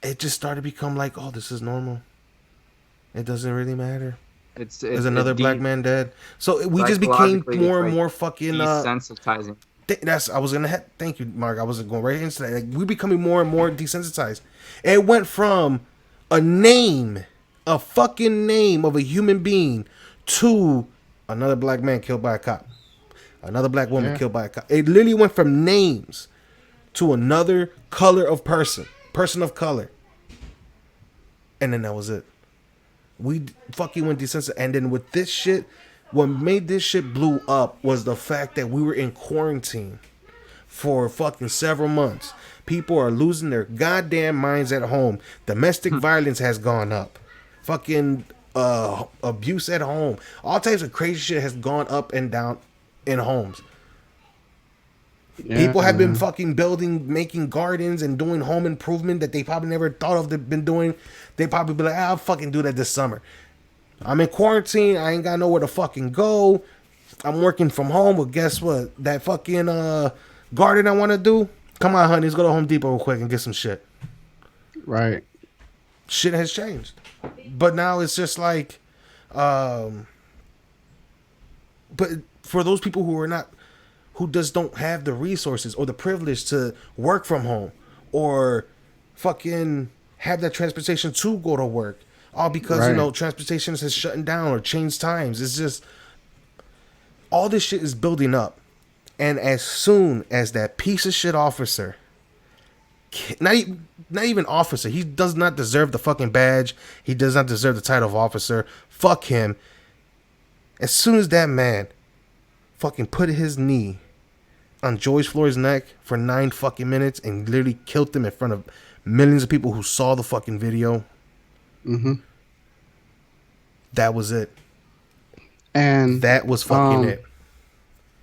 [SPEAKER 2] It just started to become like, oh, this is normal. It doesn't really matter.
[SPEAKER 3] There's
[SPEAKER 2] another black man dead. So we just became more and more fucking
[SPEAKER 3] desensitizing.
[SPEAKER 2] Thank you, Mark. I was going right into that. Like, we're becoming more and more desensitized. It went from a fucking name of a human being, to another black man killed by a cop, another black woman killed by a cop. It literally went from names to another color of person of color, and then that was it. We fucking went desensitized. And then with this shit, what made this shit blew up was the fact that we were in quarantine for fucking several months. People are losing their goddamn minds at home. Domestic violence has gone up. Fucking abuse at home. All types of crazy shit has gone up and down in homes. People have been fucking making gardens and doing home improvement that they probably never thought of been doing. They probably be like, I'll fucking do that this summer. I'm in quarantine. I ain't got nowhere to fucking go. I'm working from home. But guess what? That fucking garden I want to do. Come on, honey. Let's go to Home Depot real quick and get some shit.
[SPEAKER 1] Right.
[SPEAKER 2] Shit has changed. But now it's just like, but for those people who just don't have the resources or the privilege to work from home or fucking have that transportation to go to work, all because transportation is shutting down or changed times. It's just all this shit is building up, and as soon as that piece of shit officer, not even officer, he does not deserve the fucking badge, he does not deserve the title of officer, fuck him. As soon as that man fucking put his knee on George Floyd's neck for 9 fucking minutes and literally killed him in front of millions of people who saw the fucking video.
[SPEAKER 1] Mm-hmm.
[SPEAKER 2] That was it.
[SPEAKER 1] And
[SPEAKER 2] that was fucking it.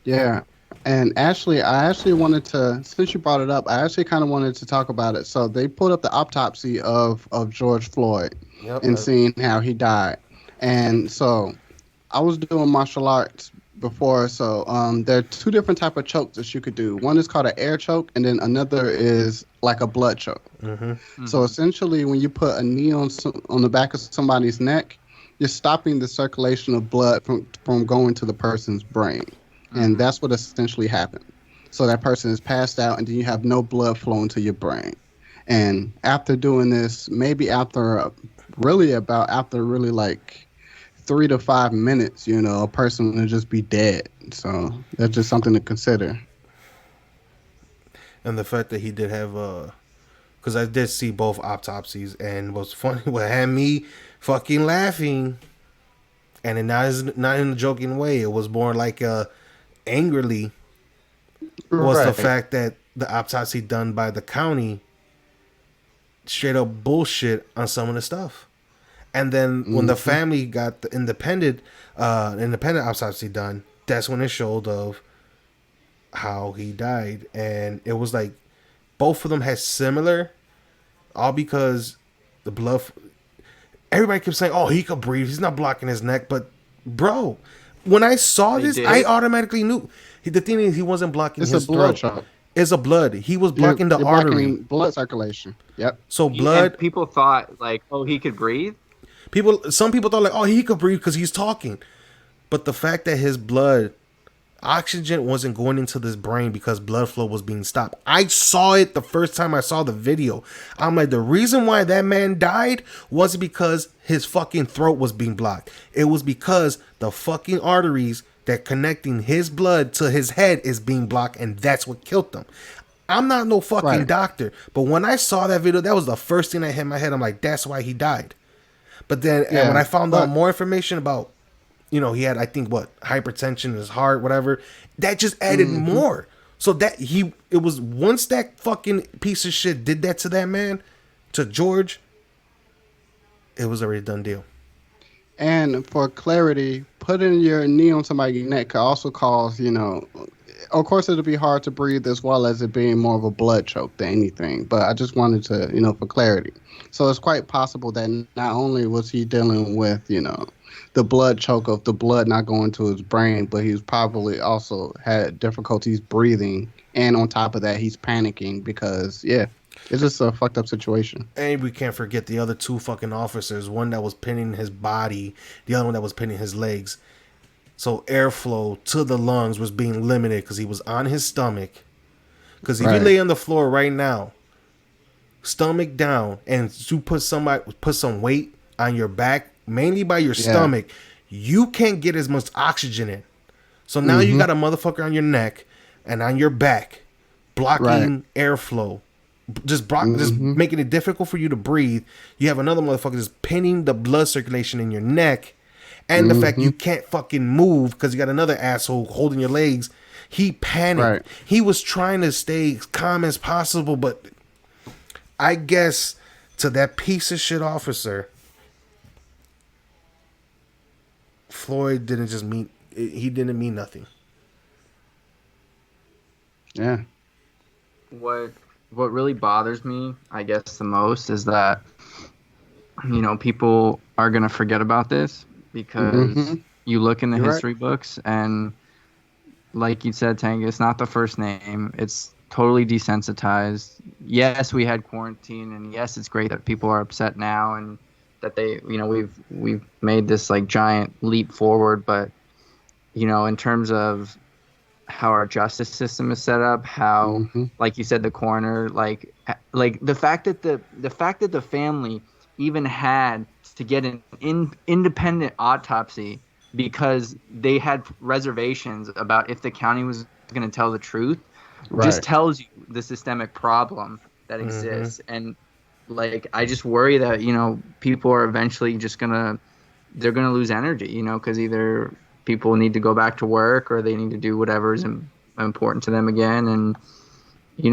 [SPEAKER 1] Yeah. And actually, I actually wanted to, since you brought it up, I actually kind of wanted to talk about it. So they pulled up the autopsy of George Floyd
[SPEAKER 2] Yep.
[SPEAKER 1] and seeing how he died. And so I was doing martial arts before. So there are two different type of chokes that you could do. One is called an air choke, and then another is like a blood choke.
[SPEAKER 2] Mm-hmm.
[SPEAKER 1] So
[SPEAKER 3] Hmm.
[SPEAKER 1] essentially, when you put a knee on on the back of somebody's neck, you're stopping the circulation of blood from going to the person's brain, and
[SPEAKER 3] Hmm.
[SPEAKER 1] that's what essentially happened. So that person is passed out, and then you have no blood flowing to your brain. And after doing this, maybe after really like 3 to 5 minutes, a person will just be dead. So that's just something to consider.
[SPEAKER 2] And the fact that he did have because I did see both autopsies, and what's funny, what had me fucking laughing, and it not in a joking way. It was more like angrily was the
[SPEAKER 1] Right.
[SPEAKER 2] fact that the autopsy done by the county straight up bullshit on some of the stuff. And then when the
[SPEAKER 1] Hmm.
[SPEAKER 2] family got the independent autopsy done, that's when it showed of how he died, and it was like both of them had similar, all because the blood. Everybody kept saying, "Oh, he could breathe. He's not blocking his neck." But, bro, when I saw
[SPEAKER 3] They
[SPEAKER 2] this, I
[SPEAKER 3] did.
[SPEAKER 2] automatically knew. The thing is, he wasn't blocking
[SPEAKER 1] It's a
[SPEAKER 2] his
[SPEAKER 1] blood
[SPEAKER 2] throat.
[SPEAKER 1] choke.
[SPEAKER 2] It's a blood. He was
[SPEAKER 1] You're
[SPEAKER 2] blocking the
[SPEAKER 1] you're
[SPEAKER 2] artery.
[SPEAKER 1] blocking blood circulation. Yep.
[SPEAKER 2] So
[SPEAKER 3] And
[SPEAKER 2] blood.
[SPEAKER 3] people thought like, oh, he could breathe.
[SPEAKER 2] Some people thought like, "Oh, he could breathe because he's talking." But the fact that his blood oxygen wasn't going into this brain because blood flow was being stopped. I saw it the first time I saw the video. I'm like, the reason why that man died wasn't because his fucking throat was being blocked. It was because the fucking arteries that connecting his blood to his head is being blocked, and that's what killed him. I'm not no fucking
[SPEAKER 1] Right.
[SPEAKER 2] doctor, but when I saw that video, that was the first thing that hit my head. I'm like, that's why he died. But then, and when
[SPEAKER 1] Yeah.
[SPEAKER 2] I found out
[SPEAKER 1] But
[SPEAKER 2] more information about, he had, I think, what, hypertension in his heart, whatever. That just added
[SPEAKER 1] hmm
[SPEAKER 2] more. So it was once that fucking piece of shit did that to that man, to George, it was already a done deal.
[SPEAKER 1] and for clarity, putting your knee on somebody's neck could also cause, of course, it'll be hard to breathe as well as it being more of a blood choke than anything. But I just wanted to, for clarity. So it's quite possible that not only was he dealing with, the blood choke of the blood not going to his brain, but he's probably also had difficulties breathing. And on top of that, he's panicking because, yeah, it's just a fucked up situation.
[SPEAKER 2] And we can't forget the other two fucking officers. One that was pinning his body, the other one that was pinning his legs. So airflow to the lungs was being limited because he was on his stomach. Because if you
[SPEAKER 1] Right.
[SPEAKER 2] lay on the floor right now, stomach down, and you put some weight on your back, mainly by your
[SPEAKER 1] Yeah.
[SPEAKER 2] stomach, you can't get as much oxygen in. So now you
[SPEAKER 1] Mm-hmm.
[SPEAKER 2] got a motherfucker on your neck and on your back,
[SPEAKER 1] Right.
[SPEAKER 2] blocking airflow, just
[SPEAKER 1] Mm-hmm.
[SPEAKER 2] making it difficult for you to breathe. You have another motherfucker just pinning the blood circulation in your neck, and the fact
[SPEAKER 1] Mm-hmm.
[SPEAKER 2] you can't fucking move because you got another asshole holding your legs. He panicked.
[SPEAKER 1] Right.
[SPEAKER 2] He was trying to stay as calm as possible, but I guess to that piece of shit officer, Floyd didn't just mean he didn't mean nothing.
[SPEAKER 1] Yeah.
[SPEAKER 3] What what really bothers me, I guess, the most is that people are gonna forget about this
[SPEAKER 1] Mm-hmm.
[SPEAKER 3] because you look in the
[SPEAKER 1] You're right.
[SPEAKER 3] history books and, like you said, Tank, it's not the first name. It's totally desensitized. Yes, we had quarantine, and yes, it's great that people are upset now and that we've made this like giant leap forward. But in terms of how our justice system is set up, how,
[SPEAKER 1] Mm-hmm.
[SPEAKER 3] like you said, the coroner, like the fact that the family even had to get an independent autopsy because they had reservations about if the county was going to tell the truth, just
[SPEAKER 1] Right.
[SPEAKER 3] tells you the systemic problem that
[SPEAKER 2] Mm-hmm.
[SPEAKER 3] exists. And like, I just worry that people are eventually just gonna they're going to lose energy, because either people need to go back to work or they need to do whatever is important to them again. And,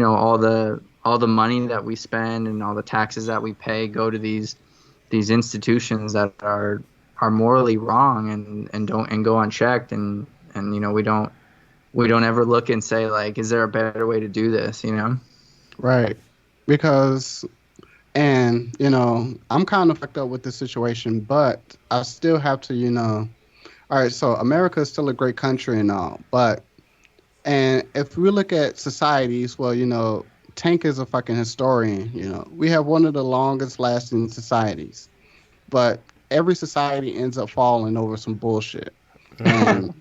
[SPEAKER 3] all the money that we spend and all the taxes that we pay go to these institutions that are morally wrong and don't and go unchecked. And we don't we don't ever look and say like, is there a better way to do this? You know?
[SPEAKER 1] Right. Because, and, I'm kind of fucked up with the situation, but I still have to, all right, so America is still a great country and all, but, and if we look at societies, well, Tank is a fucking historian, we have one of the longest lasting societies, but every society ends up falling over some bullshit. And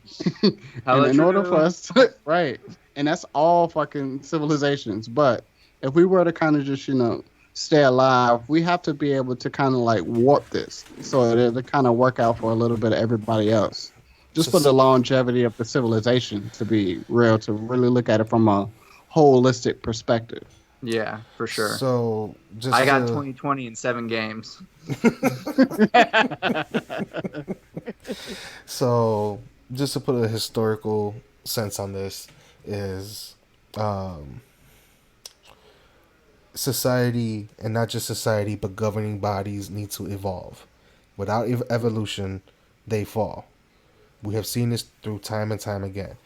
[SPEAKER 1] and
[SPEAKER 3] Hella
[SPEAKER 1] in order for
[SPEAKER 3] true.
[SPEAKER 1] us to, right, and that's all fucking civilizations. But if we were to kind of just, stay alive, we have to be able to kind of like warp this so that it kind of work out for a little bit of everybody else. Just for the
[SPEAKER 2] So,
[SPEAKER 1] longevity of the civilization to be real, to really look at it from a holistic perspective.
[SPEAKER 3] Yeah, for sure.
[SPEAKER 2] so
[SPEAKER 3] I
[SPEAKER 2] just
[SPEAKER 3] got
[SPEAKER 2] to
[SPEAKER 3] 2020 in 7 games.
[SPEAKER 2] so just to put a historical sense on this is um, society, and not just society but governing bodies, need to evolve. Without evolution, they fall. We have seen this through time and time again.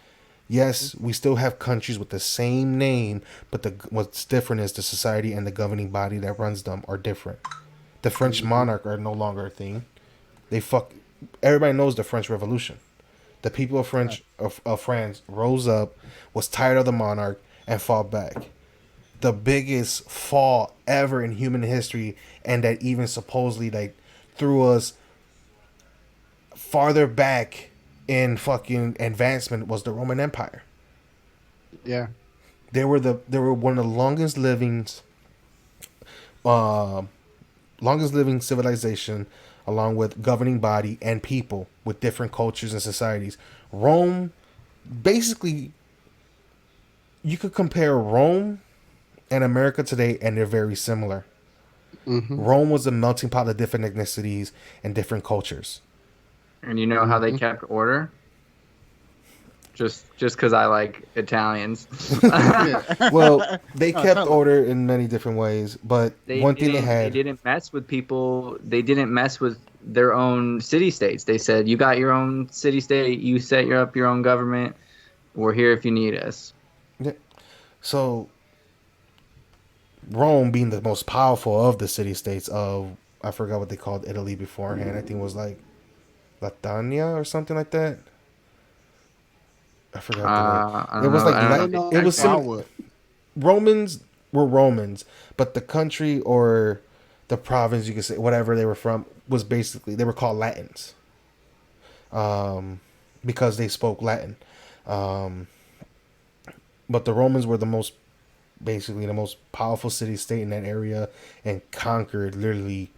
[SPEAKER 2] Yes, we still have countries with the same name, but what's different is the society and the governing body that runs them are different. The French
[SPEAKER 1] Hmm.
[SPEAKER 2] monarch are no longer a thing. They fuck. Everybody knows the French Revolution. The people of
[SPEAKER 1] Right.
[SPEAKER 2] France rose up, was tired of the monarch, and fought back. The biggest fall ever in human history, and that even supposedly like threw us farther back in fucking advancement, was the Roman Empire.
[SPEAKER 1] Yeah.
[SPEAKER 2] They were one of the uh, longest living civilization, along with governing body and people with different cultures and societies. Rome, basically, you could compare Rome and America today, and they're very similar.
[SPEAKER 1] Hmm.
[SPEAKER 2] Rome was a melting pot of different ethnicities and different cultures.
[SPEAKER 3] And you know how they
[SPEAKER 1] Hmm.
[SPEAKER 3] kept order? Just because I like Italians.
[SPEAKER 2] Well, they
[SPEAKER 1] No,
[SPEAKER 2] kept
[SPEAKER 1] tell us.
[SPEAKER 2] order in many different ways, but
[SPEAKER 3] they
[SPEAKER 2] one thing they
[SPEAKER 3] didn't they
[SPEAKER 2] had,
[SPEAKER 3] didn't mess with people. They didn't mess with their own city states. They said, you got your own city state, you set up your own government. We're here if you need us.
[SPEAKER 2] yeah, so Rome being the most powerful of the city states of, I forgot what they called Italy beforehand. I think it was like Latania or something like that. I forgot the name.
[SPEAKER 3] I
[SPEAKER 2] It
[SPEAKER 3] don't
[SPEAKER 2] was
[SPEAKER 3] know.
[SPEAKER 2] like
[SPEAKER 3] I don't know
[SPEAKER 1] They
[SPEAKER 3] the
[SPEAKER 1] know
[SPEAKER 2] it
[SPEAKER 1] me,
[SPEAKER 3] exact
[SPEAKER 2] was
[SPEAKER 1] so I
[SPEAKER 3] name.
[SPEAKER 2] similar.
[SPEAKER 1] would.
[SPEAKER 2] Romans were Romans, but the country or the province, you could say, whatever they were from, was basically, they were called Latins, um, because they spoke Latin. Um, but the Romans were the most, basically the most powerful city state in that area, and conquered literally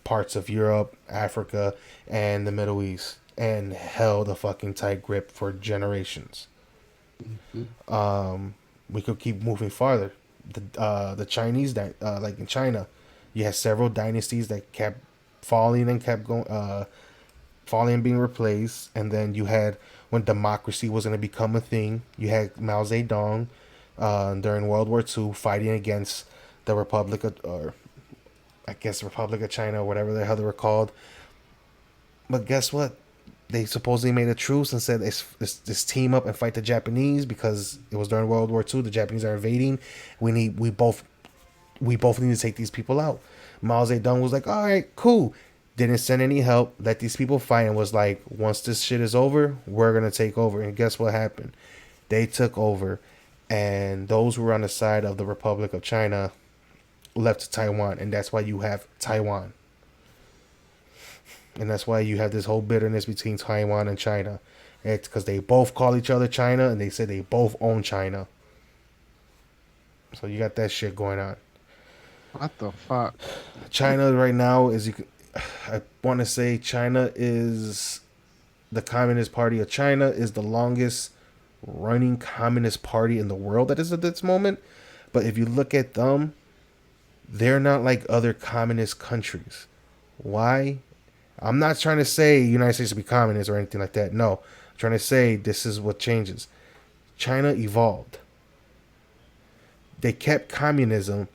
[SPEAKER 2] parts of Europe, Africa, and the Middle East, and held a fucking tight grip for generations.
[SPEAKER 1] Mhm.
[SPEAKER 2] We could keep moving farther. The Chinese, like in China, you had several dynasties that kept falling and kept going, falling and being replaced, and then you had, when democracy was going to become a thing, you had Mao Zedong during World War II fighting against the Republic of, or I guess Republic of China, or whatever the hell they were called. But guess what? They supposedly made a truce and said, let's team up and fight the Japanese, because it was during World War II. The Japanese are invading. We both need to take these people out. Mao Zedong was like, all right, cool. Didn't send any help. Let these people fight, and was like, once this shit is over, we're gonna take over. And guess what happened? They took over, and those who were on the side of the Republic of China left to Taiwan, and that's why you have Taiwan. And that's why you have this whole bitterness between Taiwan and China. It's because they both call each other China, and they say they both own China. So you got that shit going on.
[SPEAKER 1] What the fuck?
[SPEAKER 2] China right now is, I want to say China is, the Communist Party of China is the longest running communist party in the world that is at this moment. But if you look at them, they're not like other communist countries. Why? I'm not trying to say United States will be communist or anything like that. No, I'm trying to say this is what changes. China evolved. They kept communism,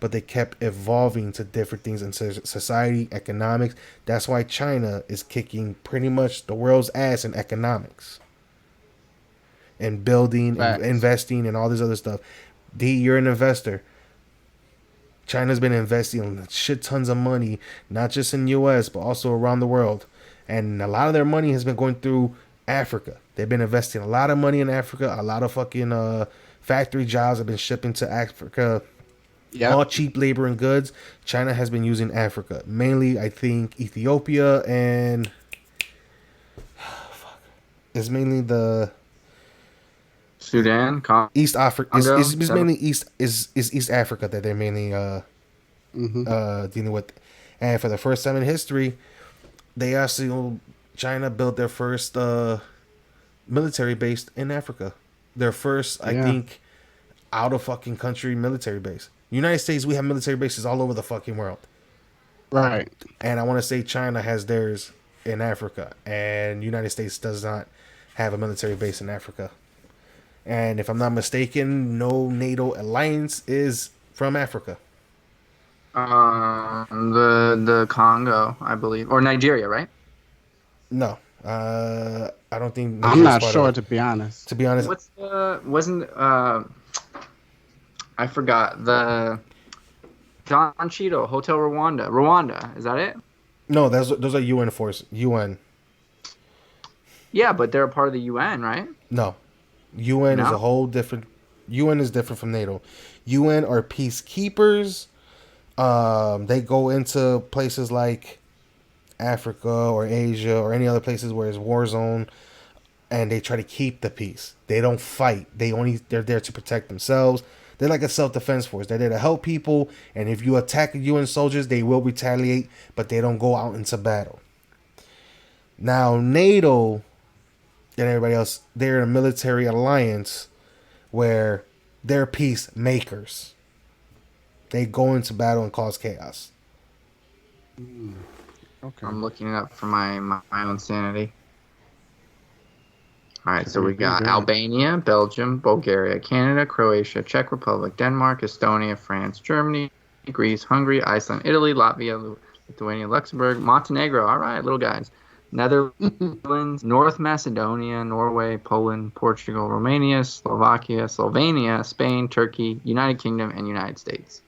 [SPEAKER 2] but they kept evolving to different things in society, economics. That's why China is kicking pretty much the world's ass in economics. and building and
[SPEAKER 1] Facts.
[SPEAKER 2] investing and all this other stuff. D, you're an investor. China's been investing shit tons of money, not just in U.S. but also around the world, and a lot of their money has been going through Africa. They've been investing a lot of money in Africa. A lot of fucking factory jobs have been shipping to Africa. All
[SPEAKER 1] Yep.
[SPEAKER 2] cheap labor and goods. China has been using Africa mainly. I think Ethiopia and it's mainly the
[SPEAKER 3] Sudan,
[SPEAKER 2] East Africa.
[SPEAKER 3] Congo,
[SPEAKER 2] Is mainly East East Africa that they're mainly
[SPEAKER 1] Hmm.
[SPEAKER 2] dealing with. And for the first time in history, they actually China built their first military base in Africa. Their first, I
[SPEAKER 1] Yeah.
[SPEAKER 2] think, out of fucking country military base. United States, we have military bases all over the fucking world,
[SPEAKER 1] Right.
[SPEAKER 2] and I want to say China has theirs in Africa, and United States does not have a military base in Africa. And if I'm not mistaken, no NATO alliance is from Africa.
[SPEAKER 3] the Congo, I believe, or Nigeria, right?
[SPEAKER 2] No, I don't think
[SPEAKER 1] I'm
[SPEAKER 2] Nigeria is
[SPEAKER 1] not
[SPEAKER 2] part of
[SPEAKER 1] sure
[SPEAKER 2] it.
[SPEAKER 1] to be honest.
[SPEAKER 2] To be honest,
[SPEAKER 3] What's the wasn't I forgot the Don Cheadle Hotel Rwanda. Rwanda, is that it?
[SPEAKER 2] no, those are UN force. UN.
[SPEAKER 3] Yeah, but they're a part of the UN, right?
[SPEAKER 2] No, UN is a
[SPEAKER 3] No.
[SPEAKER 2] whole different. UN is different from NATO. UN are peacekeepers. They go into places like Africa or Asia or any other places where it's war zone, and they try to keep the peace. They don't fight. They're there to protect themselves. They're like a self defense force. They're there to help people, and if you attack UN soldiers, they will retaliate, but they don't go out into battle. Now NATO and everybody else, they're a military alliance where they're peacemakers. They go into battle and cause chaos.
[SPEAKER 1] Mm, okay.
[SPEAKER 3] I'm looking it up for my own sanity. All right, so
[SPEAKER 1] Very,
[SPEAKER 3] we
[SPEAKER 1] very
[SPEAKER 3] got
[SPEAKER 1] good.
[SPEAKER 3] Albania, Belgium, Bulgaria, Canada, Croatia, Czech Republic, Denmark, Estonia, France, Germany, Greece, Hungary, Iceland, Italy, Latvia, Lithuania, Luxembourg, Montenegro. All right, little guys. Netherlands, North Macedonia, Norway, Poland, Portugal, Romania, Slovakia, Slovenia, Spain, Turkey, United Kingdom, and United States.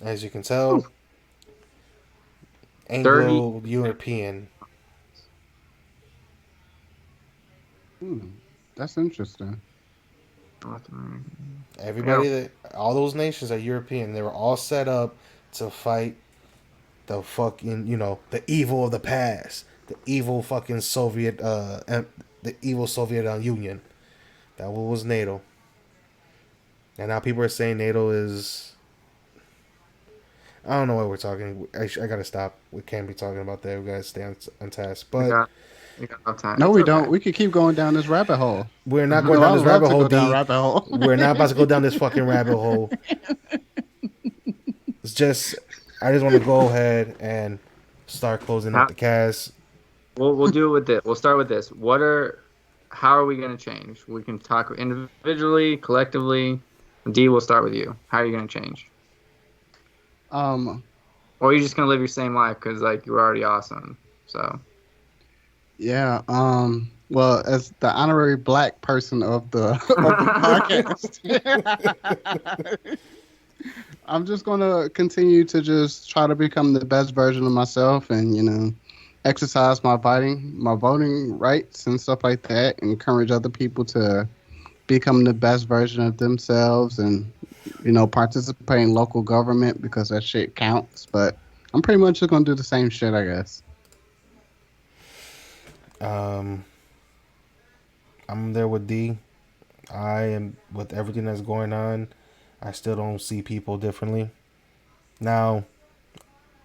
[SPEAKER 2] As you can
[SPEAKER 3] Whew.
[SPEAKER 2] tell,
[SPEAKER 3] 30.
[SPEAKER 2] Anglo European.
[SPEAKER 1] Hmm, that's interesting.
[SPEAKER 3] North America.
[SPEAKER 2] Everybody
[SPEAKER 3] Yep.
[SPEAKER 2] that all those nations are European. They were all set up to fight the fucking the evil of the past, the evil fucking Soviet the evil Soviet Union. That was NATO. And now people are saying NATO is. I don't know what we're talking. I gotta stop. We can't be talking about that. We gotta stay on task.
[SPEAKER 3] We
[SPEAKER 2] But
[SPEAKER 3] got, we got enough time.
[SPEAKER 1] No,
[SPEAKER 3] It's
[SPEAKER 1] we
[SPEAKER 3] okay.
[SPEAKER 1] don't. We could keep going down this rabbit hole.
[SPEAKER 2] we're not going
[SPEAKER 1] No, I
[SPEAKER 2] down this
[SPEAKER 1] love
[SPEAKER 2] rabbit
[SPEAKER 1] to
[SPEAKER 2] hole,
[SPEAKER 1] go down
[SPEAKER 2] D.
[SPEAKER 1] rabbit hole.
[SPEAKER 2] We're not about to go down this fucking rabbit hole. It's just, I just want to go ahead and start closing up
[SPEAKER 3] How,
[SPEAKER 2] the cast.
[SPEAKER 3] we'll do it with this. We'll start with this. How are we going to change? We can talk individually, collectively. D, we'll start with you. How are you going to change?
[SPEAKER 1] um,
[SPEAKER 3] Or are you just going to live your same life because like you're already awesome? So
[SPEAKER 1] yeah. Well, as the honorary black person of the of the podcast, I'm just gonna continue to just try to become the best version of myself, and exercise my voting rights and stuff like that. Encourage other people to become the best version of themselves, and participate in local government because that shit counts. But I'm pretty much just gonna do the same shit, I guess.
[SPEAKER 2] Um, I'm there with D. I am with everything that's going on. I still don't see people differently. Now,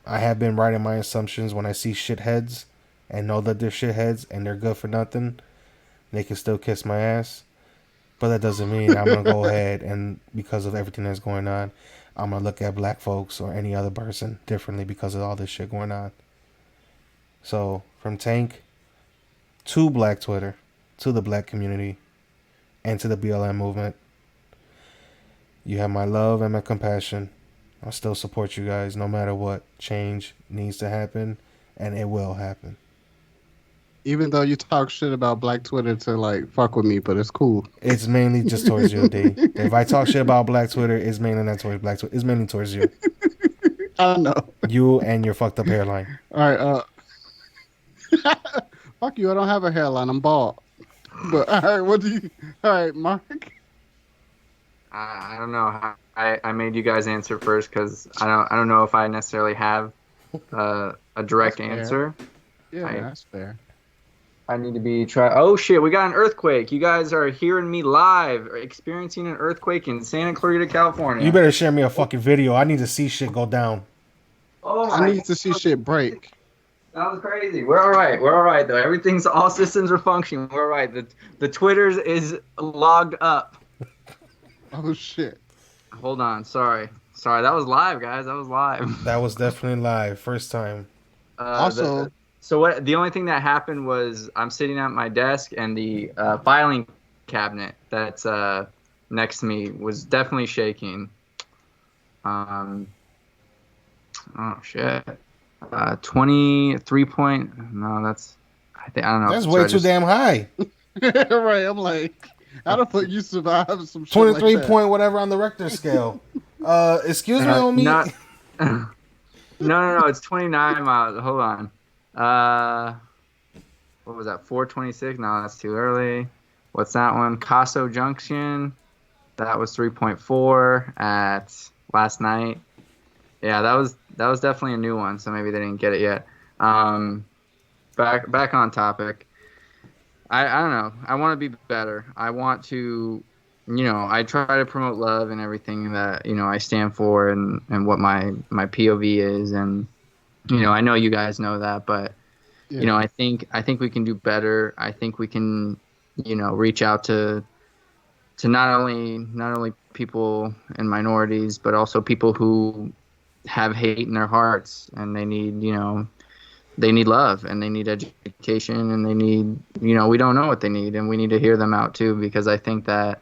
[SPEAKER 2] I have been writing my assumptions when I see shitheads and know that they're shitheads and they're good for nothing. They can still kiss my ass. But that doesn't mean I'm going to go ahead and, because of everything that's going on, I'm going to look at black folks or any other person differently because of all this shit going on. So, from Tank to Black Twitter, to the black community, and to the BLM movement, you have my love and my compassion. I'll still support you guys no matter what. Change needs to happen, and it will happen.
[SPEAKER 1] Even though you talk shit about Black Twitter to like fuck with me, but it's cool.
[SPEAKER 2] It's mainly just towards you, D. If I talk shit about Black Twitter, it's mainly not towards Black Twitter. It's mainly towards you.
[SPEAKER 1] I know.
[SPEAKER 2] You and your fucked up hairline.
[SPEAKER 1] All right. Fuck you. I don't have a hairline. I'm bald. But all right. What do you? All right, Mark.
[SPEAKER 3] I don't know. I made you guys answer first because I don't know if I necessarily have a
[SPEAKER 1] That's
[SPEAKER 3] direct
[SPEAKER 1] fair.
[SPEAKER 3] answer.
[SPEAKER 1] Yeah,
[SPEAKER 3] I
[SPEAKER 1] that's fair.
[SPEAKER 3] I need to be try. Oh shit, we got an earthquake. You guys are hearing me live, experiencing an earthquake in Santa Clarita,
[SPEAKER 2] You
[SPEAKER 3] California.
[SPEAKER 2] better share me a fucking video. I need to see shit go down.
[SPEAKER 3] Oh
[SPEAKER 1] I
[SPEAKER 3] my
[SPEAKER 1] need to see
[SPEAKER 3] god,
[SPEAKER 1] shit break.
[SPEAKER 3] that was crazy. We're all right. We're all right though. Everything's all systems are functioning. We're all right. The Twitter's is logged up.
[SPEAKER 1] Oh shit.
[SPEAKER 3] Hold on. Sorry. That was live, guys. That was live.
[SPEAKER 2] That was definitely live. First time.
[SPEAKER 3] The
[SPEAKER 1] Also,
[SPEAKER 3] so what? The only thing that happened was I'm sitting at my desk and the filing cabinet that's next to me was definitely shaking. Um, oh shit. 23 point. No, that's. I don't know.
[SPEAKER 2] That's way
[SPEAKER 3] Sorry,
[SPEAKER 2] too
[SPEAKER 3] just
[SPEAKER 2] damn high.
[SPEAKER 1] right. I'm like, how the fuck you survive some shit like
[SPEAKER 2] 23
[SPEAKER 1] that?
[SPEAKER 2] point whatever on the Richter scale. Excuse me,
[SPEAKER 3] not.
[SPEAKER 2] homie.
[SPEAKER 3] No. It's 29 miles. Hold on. What was that? 426. No, that's too early. What's that one? Caso Junction. That was 3.4 at last night. Yeah, that was definitely a new one, so maybe they didn't get it yet. Um, back on topic. I don't know. I want to be better. I want to, I try to promote love and everything that I stand for and what my POV is, and I know you guys know that, but
[SPEAKER 1] Yeah.
[SPEAKER 3] I think we can do better. I think we can reach out to not only people and minorities, but also people who have hate in their hearts and they need love and they need education and they need we don't know what they need and we need to hear them out too, because I think that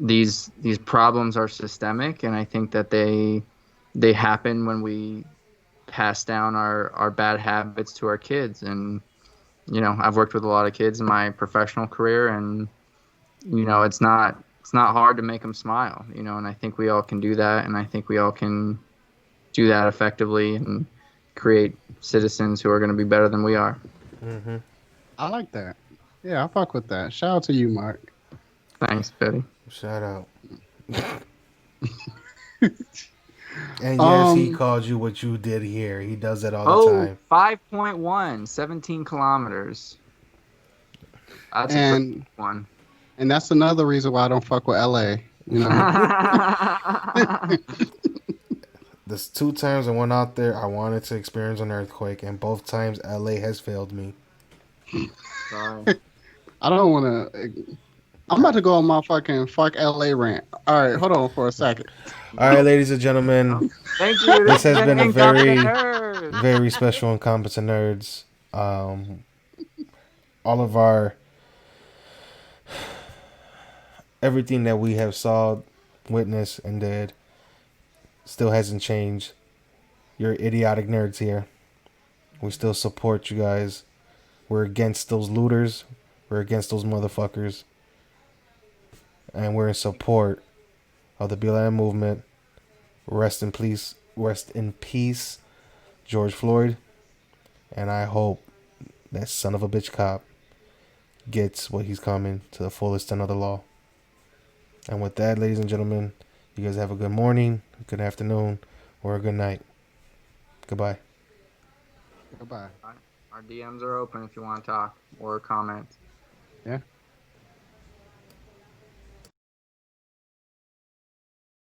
[SPEAKER 3] these problems are systemic, and I think that they happen when we pass down our bad habits to our kids. And I've worked with a lot of kids in my professional career, and it's not hard to make them smile, and I think we all can do that, and I think we all can do that effectively and create citizens who are going to be better than we are.
[SPEAKER 2] Mm-hmm.
[SPEAKER 1] I like that. Yeah, I fuck with that. Shout out to you, Mark.
[SPEAKER 3] Thanks, Betty.
[SPEAKER 2] Shout out. And yes, he
[SPEAKER 1] Um,
[SPEAKER 2] called you what you did here. He does that all the
[SPEAKER 3] Oh,
[SPEAKER 2] time.
[SPEAKER 3] 5.1, 17 kilometers. That's a pretty
[SPEAKER 1] and
[SPEAKER 3] good one.
[SPEAKER 1] and that's another reason why I don't fuck with LA. You know.
[SPEAKER 2] There's two times I went out there, I wanted to experience an earthquake, and both times LA has failed me.
[SPEAKER 3] Sorry.
[SPEAKER 1] I don't want to. I'm about to go on my fucking fuck LA rant. All right, hold on for a second.
[SPEAKER 2] All right, ladies and gentlemen,
[SPEAKER 3] Thank you.
[SPEAKER 2] this has
[SPEAKER 3] has
[SPEAKER 2] been a
[SPEAKER 3] Incompetent
[SPEAKER 2] very,
[SPEAKER 3] Nerd.
[SPEAKER 2] very special Incompetent Nerds. All of our everything that we have saw, witnessed, and did still hasn't changed. You're idiotic nerds here. We still support you guys. We're against those looters. We're against those motherfuckers. And we're in support of the BLM movement. Rest in peace. Rest in peace, George Floyd. And I hope that son of a bitch cop gets what he's coming to the fullest extent of the law. And with that, ladies and gentlemen, you guys have a good morning, a good afternoon, or a good night. Goodbye.
[SPEAKER 1] Goodbye.
[SPEAKER 3] Our DMs are open if you want to talk or comment.
[SPEAKER 1] Yeah.